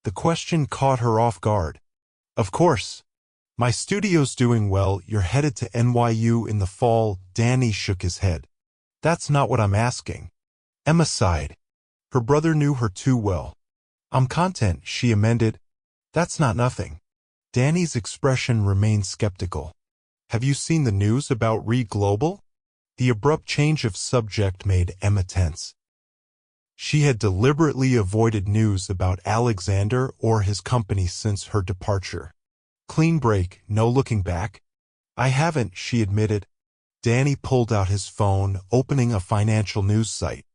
The question caught her off guard. "Of course. My studio's doing well. You're headed to NYU in the fall." Danny shook his head. "That's not what I'm asking." Emma sighed. Her brother knew her too well. "I'm content," she amended. "That's not nothing." Danny's expression remained skeptical. "Have you seen the news about Reed Global?" The abrupt change of subject made Emma tense. She had deliberately avoided news about Alexander or his company since her departure. Clean break, no looking back. "I haven't," she admitted. Danny pulled out his phone, opening a financial news site.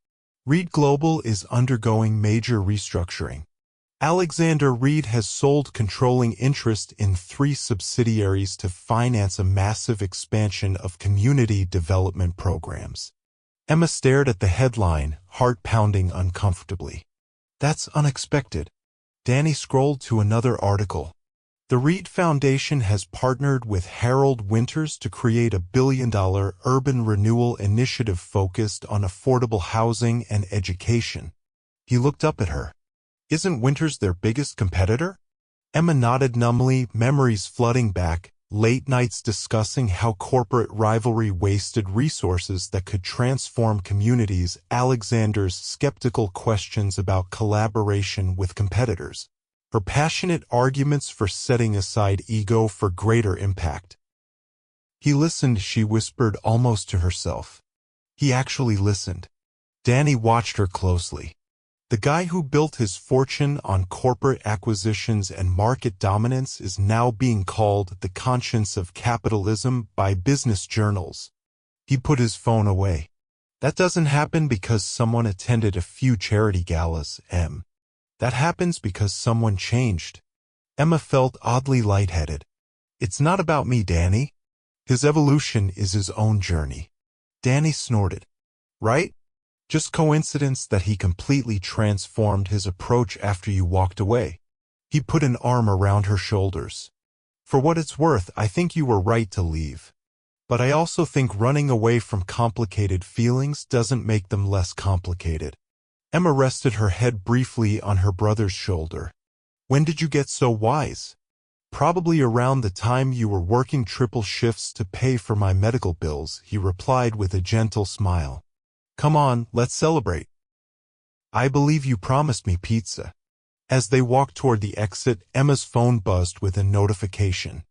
"Reed Global is undergoing major restructuring. Alexander Reed has sold controlling interest in 3 subsidiaries to finance a massive expansion of community development programs. Emma stared at the headline, heart pounding uncomfortably. That's unexpected. Danny scrolled to another article. The Reed Foundation has partnered with Harold Winters to create a billion-dollar urban renewal initiative focused on affordable housing and education. He looked up at her. Isn't Winters their biggest competitor? Emma nodded numbly, memories flooding back, late nights discussing how corporate rivalry wasted resources that could transform communities, Alexander's skeptical questions about collaboration with competitors, her passionate arguments for setting aside ego for greater impact. He listened, she whispered almost to herself. He actually listened. Danny watched her closely. The guy who built his fortune on corporate acquisitions and market dominance is now being called the conscience of capitalism by business journals. He put his phone away. That doesn't happen because someone attended a few charity galas, Em. That happens because someone changed. Emma felt oddly lightheaded. It's not about me, Danny. His evolution is his own journey. Danny snorted. Right? Just coincidence that he completely transformed his approach after you walked away. He put an arm around her shoulders. For what it's worth, I think you were right to leave. But I also think running away from complicated feelings doesn't make them less complicated. Emma rested her head briefly on her brother's shoulder. When did you get so wise? Probably around the time you were working triple shifts to pay for my medical bills, he replied with a gentle smile. Come on, let's celebrate. I believe you promised me pizza. As they walked toward the exit, Emma's phone buzzed with a notification.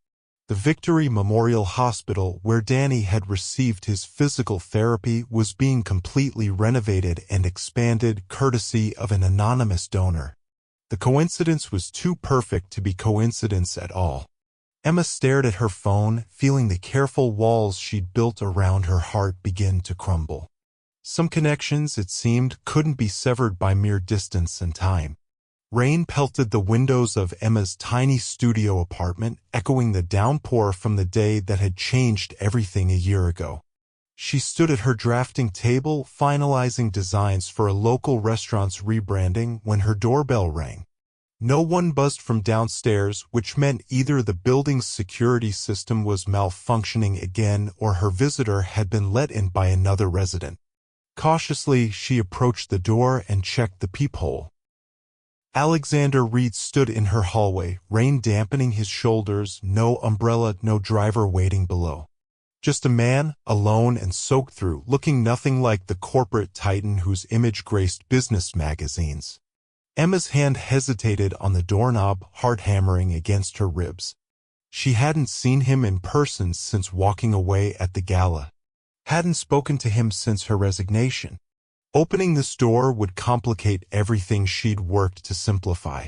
The Victory Memorial Hospital, where Danny had received his physical therapy, was being completely renovated and expanded courtesy of an anonymous donor. The coincidence was too perfect to be coincidence at all. Emma stared at her phone, feeling the careful walls she'd built around her heart begin to crumble. Some connections, it seemed, couldn't be severed by mere distance and time. Rain pelted the windows of Emma's tiny studio apartment, echoing the downpour from the day that had changed everything a year ago. She stood at her drafting table, finalizing designs for a local restaurant's rebranding, when her doorbell rang. No one buzzed from downstairs, which meant either the building's security system was malfunctioning again or her visitor had been let in by another resident. Cautiously, she approached the door and checked the peephole. Alexander Reed stood in her hallway, rain dampening his shoulders, no umbrella, no driver waiting below. Just a man, alone and soaked through, looking nothing like the corporate titan whose image graced business magazines. Emma's hand hesitated on the doorknob, heart hammering against her ribs. She hadn't seen him in person since walking away at the gala. Hadn't spoken to him since her resignation. Opening this door would complicate everything she'd worked to simplify.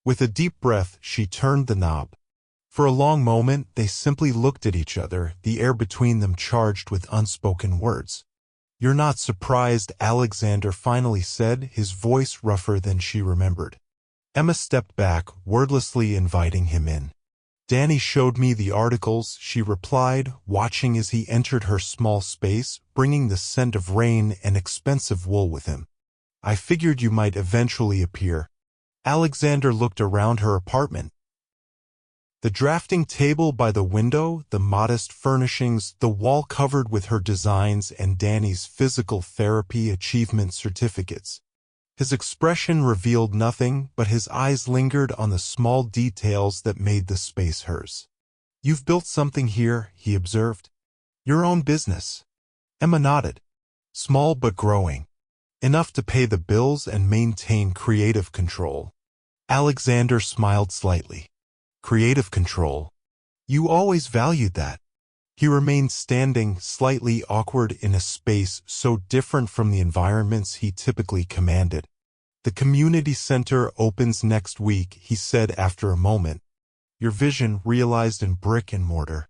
With a deep breath, she turned the knob. For a long moment, they simply looked at each other, the air between them charged with unspoken words. You're not surprised, Alexander finally said, his voice rougher than she remembered. Emma stepped back, wordlessly inviting him in. Danny showed me the articles, she replied, watching as he entered her small space, bringing the scent of rain and expensive wool with him. I figured you might eventually appear. Alexander looked around her apartment. The drafting table by the window, the modest furnishings, the wall covered with her designs and Danny's physical therapy achievement certificates. His expression revealed nothing, but his eyes lingered on the small details that made the space hers. You've built something here, he observed. Your own business. Emma nodded. Small but growing. Enough to pay the bills and maintain creative control. Alexander smiled slightly. Creative control. You always valued that. He remained standing, slightly awkward in a space so different from the environments he typically commanded. The community center opens next week, he said after a moment. Your vision realized in brick and mortar.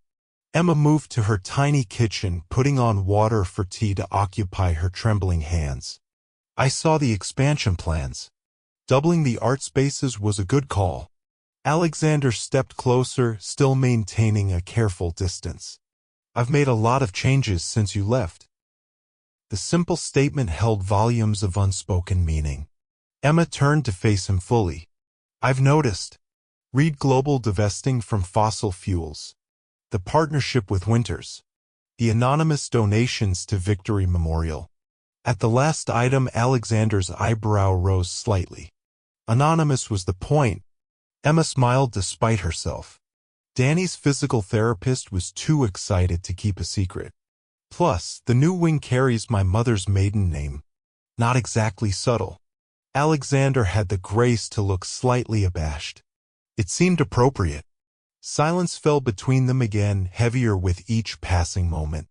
Emma moved to her tiny kitchen, putting on water for tea to occupy her trembling hands. I saw the expansion plans. Doubling the art spaces was a good call. Alexander stepped closer, still maintaining a careful distance. I've made a lot of changes since you left. The simple statement held volumes of unspoken meaning. Emma turned to face him fully. I've noticed. Read global divesting from fossil fuels. The partnership with Winters. The anonymous donations to Victory Memorial. At the last item, Alexander's eyebrow rose slightly. Anonymous was the point. Emma smiled despite herself. Danny's physical therapist was too excited to keep a secret. Plus, the new wing carries my mother's maiden name. Not exactly subtle. Alexander had the grace to look slightly abashed. It seemed appropriate. Silence fell between them again, heavier with each passing moment.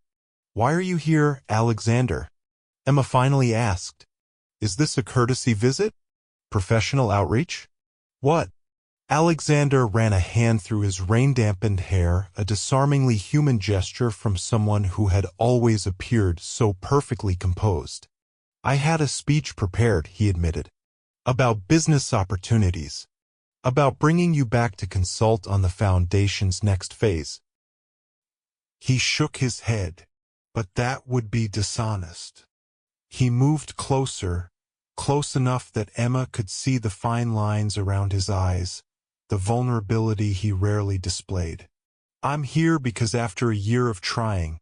Why are you here, Alexander? Emma finally asked. Is this a courtesy visit? Professional outreach? What? Alexander ran a hand through his rain-dampened hair, a disarmingly human gesture from someone who had always appeared so perfectly composed. I had a speech prepared, he admitted. About business opportunities. About bringing you back to consult on the Foundation's next phase. He shook his head. But that would be dishonest. He moved closer, close enough that Emma could see the fine lines around his eyes, the vulnerability he rarely displayed. I'm here because after a year of trying,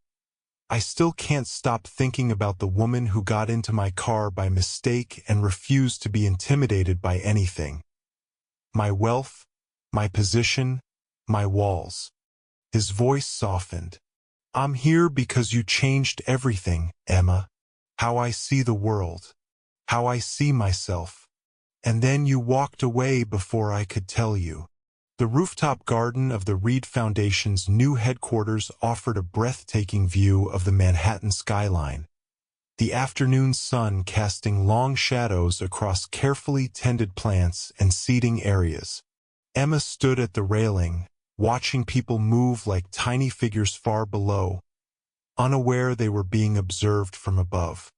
I still can't stop thinking about the woman who got into my car by mistake and refused to be intimidated by anything. My wealth, my position, my walls. His voice softened. I'm here because you changed everything, Emma. How I see the world. How I see myself. And then you walked away before I could tell you. The rooftop garden of the Reed Foundation's new headquarters offered a breathtaking view of the Manhattan skyline. The afternoon sun casting long shadows across carefully tended plants and seating areas. Emma stood at the railing, watching people move like tiny figures far below, unaware they were being observed from above.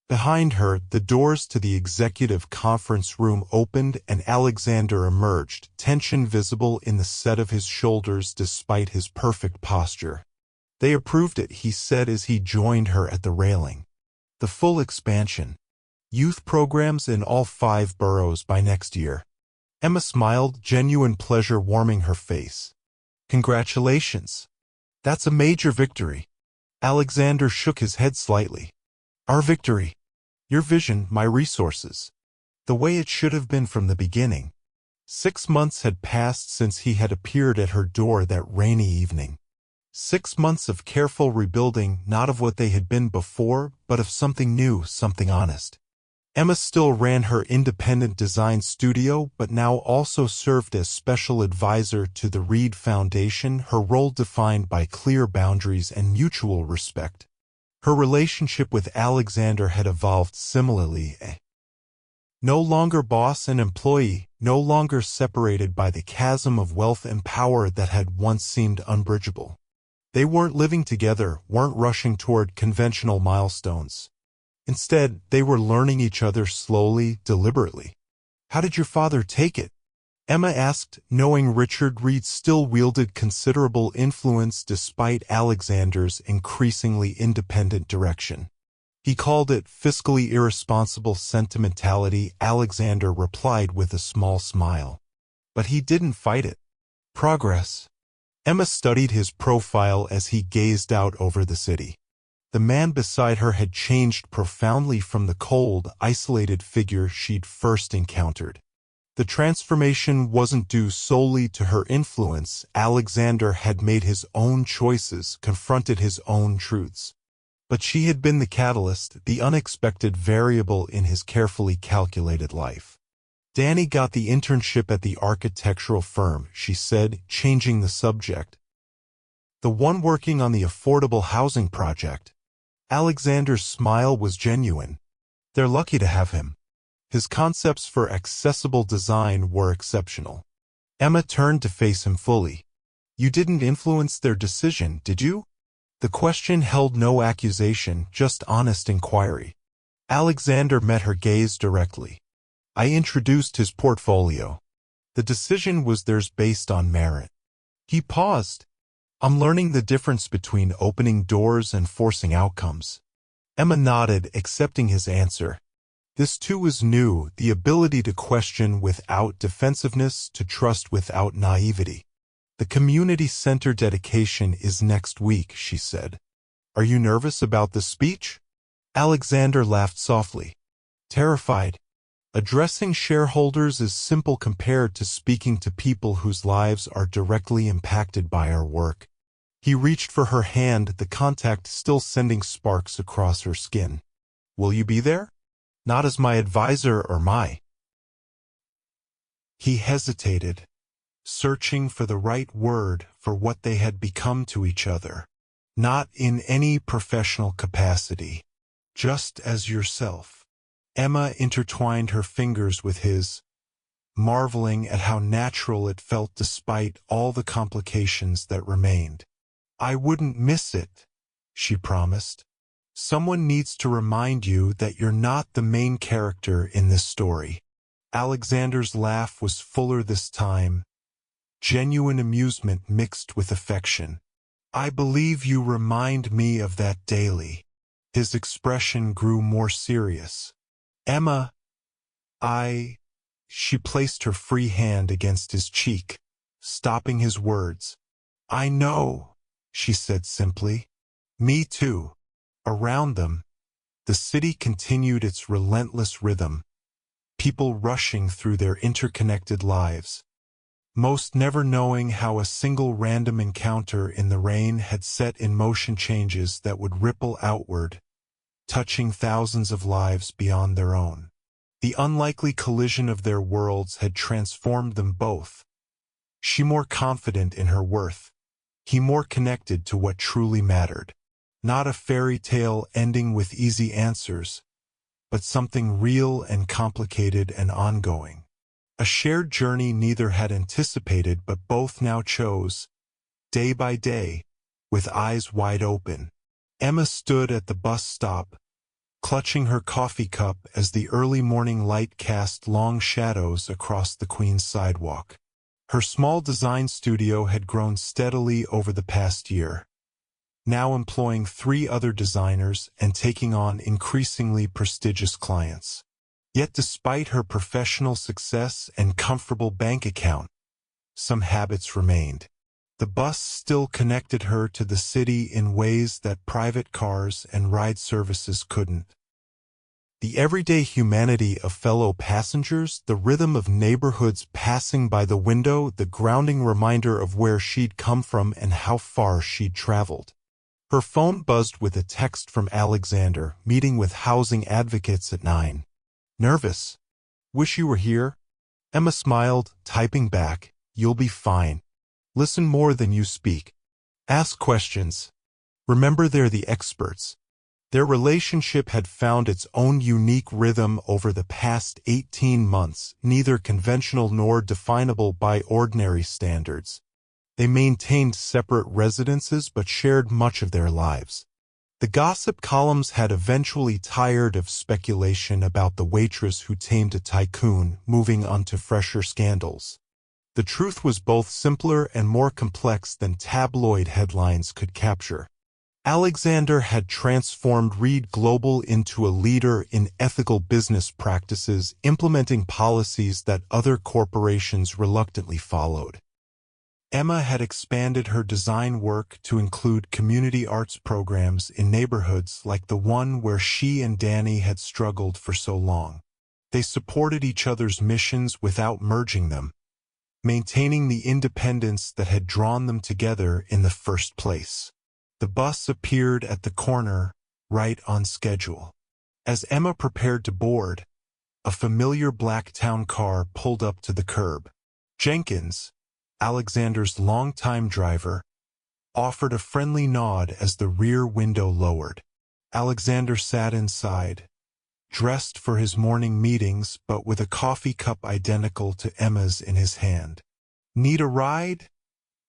Behind her, the doors to the executive conference room opened and Alexander emerged, tension visible in the set of his shoulders despite his perfect posture. They approved it, he said as he joined her at the railing. The full expansion. Youth programs in all 5 boroughs by next year. Emma smiled, genuine pleasure warming her face. Congratulations. That's a major victory. Alexander shook his head slightly. Our victory. Your vision, my resources. The way it should have been from the beginning. 6 months had passed since he had appeared at her door that rainy evening. 6 months of careful rebuilding, not of what they had been before, but of something new, something honest. Emma still ran her independent design studio, but now also served as special advisor to the Reed Foundation, her role defined by clear boundaries and mutual respect. Her relationship with Alexander had evolved similarly. No longer boss and employee, no longer separated by the chasm of wealth and power that had once seemed unbridgeable. They weren't living together, weren't rushing toward conventional milestones. Instead, they were learning each other slowly, deliberately. How did your father take it? Emma asked, knowing Richard Reed still wielded considerable influence despite Alexander's increasingly independent direction. He called it fiscally irresponsible sentimentality, Alexander replied with a small smile. But he didn't fight it. Progress. Emma studied his profile as he gazed out over the city. The man beside her had changed profoundly from the cold, isolated figure she'd first encountered. The transformation wasn't due solely to her influence. Alexander had made his own choices, confronted his own truths. But she had been the catalyst, the unexpected variable in his carefully calculated life. Danny got the internship at the architectural firm, she said, changing the subject. The one working on the affordable housing project. Alexander's smile was genuine. They're lucky to have him. His concepts for accessible design were exceptional. Emma turned to face him fully. You didn't influence their decision, did you? The question held no accusation, just honest inquiry. Alexander met her gaze directly. I introduced his portfolio. The decision was theirs based on merit. He paused. I'm learning the difference between opening doors and forcing outcomes. Emma nodded, accepting his answer. This too was new, the ability to question without defensiveness, to trust without naivety. The community center dedication is next week, she said. Are you nervous about the speech? Alexander laughed softly. Terrified. Addressing shareholders is simple compared to speaking to people whose lives are directly impacted by our work. He reached for her hand, the contact still sending sparks across her skin. Will you be there? Not as my advisor or my. He hesitated, searching for the right word for what they had become to each other. Not in any professional capacity. Just as yourself. Emma intertwined her fingers with his, marveling at how natural it felt despite all the complications that remained. I wouldn't miss it, she promised. Someone needs to remind you that you're not the main character in this story. Alexander's laugh was fuller this time, genuine amusement mixed with affection. I believe you remind me of that daily. His expression grew more serious. Emma, she placed her free hand against his cheek, stopping his words. I know, she said simply. Me too. Around them, the city continued its relentless rhythm, people rushing through their interconnected lives, most never knowing how a single random encounter in the rain had set in motion changes that would ripple outward, touching thousands of lives beyond their own. The unlikely collision of their worlds had transformed them both. She more confident in her worth, he more connected to what truly mattered. Not a fairy tale ending with easy answers, but something real and complicated and ongoing. A shared journey neither had anticipated but both now chose, day by day, with eyes wide open. Emma stood at the bus stop, clutching her coffee cup as the early morning light cast long shadows across the Queen's sidewalk. Her small design studio had grown steadily over the past year, now employing 3 other designers and taking on increasingly prestigious clients. Yet despite her professional success and comfortable bank account, some habits remained. The bus still connected her to the city in ways that private cars and ride services couldn't. The everyday humanity of fellow passengers, the rhythm of neighborhoods passing by the window, the grounding reminder of where she'd come from and how far she'd traveled. Her phone buzzed with a text from Alexander, meeting with housing advocates at 9. Nervous? Wish you were here? Emma smiled, typing back, You'll be fine. Listen more than you speak. Ask questions. Remember they're the experts. Their relationship had found its own unique rhythm over the past 18 months, neither conventional nor definable by ordinary standards. They maintained separate residences but shared much of their lives. The gossip columns had eventually tired of speculation about the waitress who tamed a tycoon, moving on to fresher scandals. The truth was both simpler and more complex than tabloid headlines could capture. Alexander had transformed Reed Global into a leader in ethical business practices, implementing policies that other corporations reluctantly followed. Emma had expanded her design work to include community arts programs in neighborhoods like the one where she and Danny had struggled for so long. They supported each other's missions without merging them, maintaining the independence that had drawn them together in the first place. The bus appeared at the corner, right on schedule. As Emma prepared to board, a familiar black town car pulled up to the curb. Jenkins, Alexander's longtime driver, offered a friendly nod as the rear window lowered. Alexander sat inside, dressed for his morning meetings but with a coffee cup identical to Emma's in his hand. Need a ride?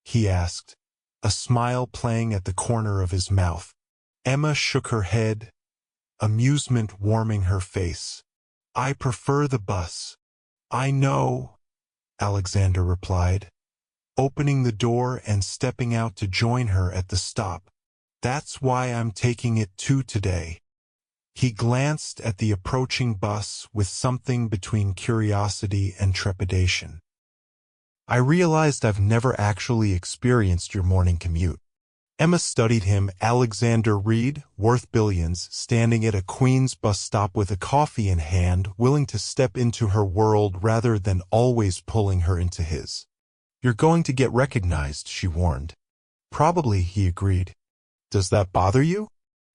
He asked, a smile playing at the corner of his mouth. Emma shook her head, amusement warming her face. I prefer the bus. I know, Alexander replied, opening the door and stepping out to join her at the stop. That's why I'm taking it too today. He glanced at the approaching bus with something between curiosity and trepidation. I realized I've never actually experienced your morning commute. Emma studied him. Alexander Reed, worth billions, standing at a Queens bus stop with a coffee in hand, willing to step into her world rather than always pulling her into his. You're going to get recognized, she warned. Probably, he agreed. Does that bother you?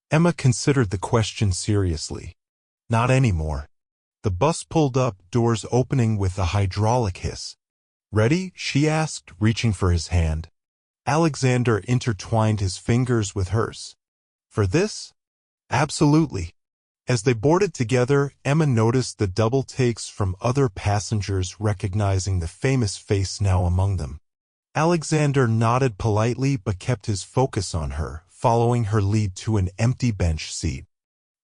Emma considered the question seriously. Not anymore. The bus pulled up, doors opening with a hydraulic hiss. Ready? She asked, reaching for his hand. Alexander intertwined his fingers with hers. For this? Absolutely. As they boarded together, Emma noticed the double takes from other passengers, recognizing the famous face now among them. Alexander nodded politely but kept his focus on her, following her lead to an empty bench seat.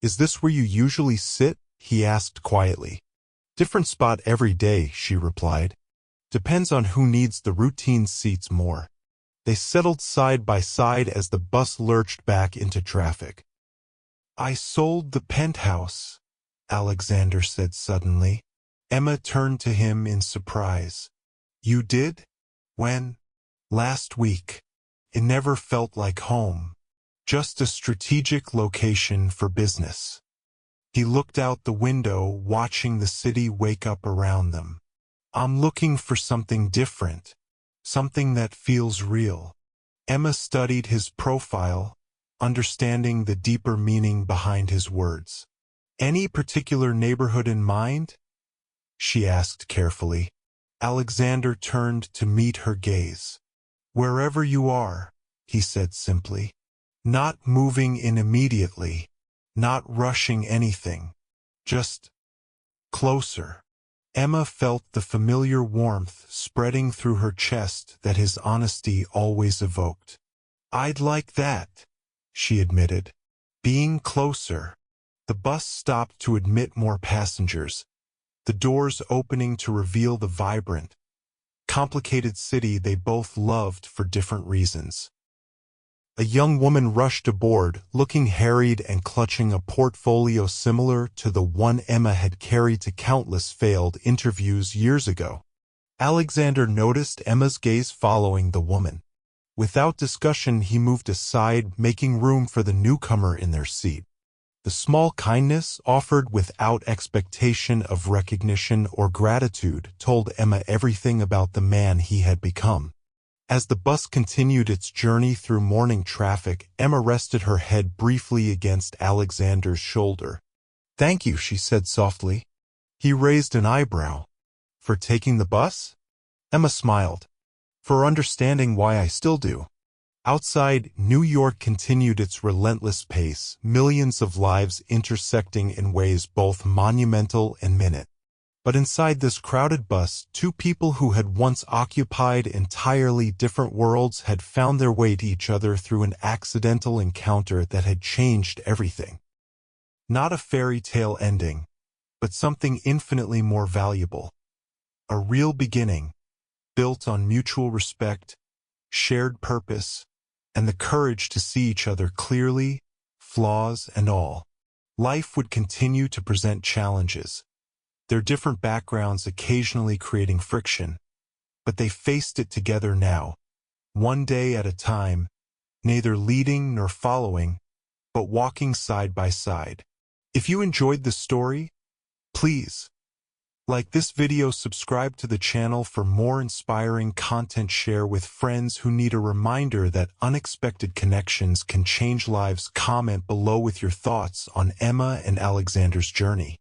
Is this where you usually sit? He asked quietly. Different spot every day, she replied. Depends on who needs the routine seats more. They settled side by side as the bus lurched back into traffic. I sold the penthouse, Alexander said suddenly. Emma turned to him in surprise. You did? When? Last week. It never felt like home. Just a strategic location for business. He looked out the window, watching the city wake up around them. I'm looking for something different. Something that feels real. Emma studied his profile, understanding the deeper meaning behind his words. Any particular neighborhood in mind? She asked carefully. Alexander turned to meet her gaze. Wherever you are, he said simply. Not moving in immediately, not rushing anything. Just closer. Emma felt the familiar warmth spreading through her chest that his honesty always evoked. I'd like that, she admitted. Being closer. The bus stopped to admit more passengers, the doors opening to reveal the vibrant, complicated city they both loved for different reasons. A young woman rushed aboard, looking harried and clutching a portfolio similar to the one Emma had carried to countless failed interviews years ago. Alexander noticed Emma's gaze following the woman. Without discussion, he moved aside, making room for the newcomer in their seat. The small kindness, offered without expectation of recognition or gratitude, told Emma everything about the man he had become. As the bus continued its journey through morning traffic, Emma rested her head briefly against Alexander's shoulder. Thank you, she said softly. He raised an eyebrow. For taking the bus? Emma smiled. For understanding why I still do. Outside, New York continued its relentless pace, millions of lives intersecting in ways both monumental and minute. But inside this crowded bus, two people who had once occupied entirely different worlds had found their way to each other through an accidental encounter that had changed everything. Not a fairy tale ending, but something infinitely more valuable. A real beginning, built on mutual respect, shared purpose, and the courage to see each other clearly, flaws and all. Life would continue to present challenges, their different backgrounds occasionally creating friction, but they faced it together now, one day at a time, neither leading nor following, but walking side by side. If you enjoyed this story, please like this video, subscribe to the channel for more inspiring content, share with friends who need a reminder that unexpected connections can change lives. Comment below with your thoughts on Emma and Alexander's journey.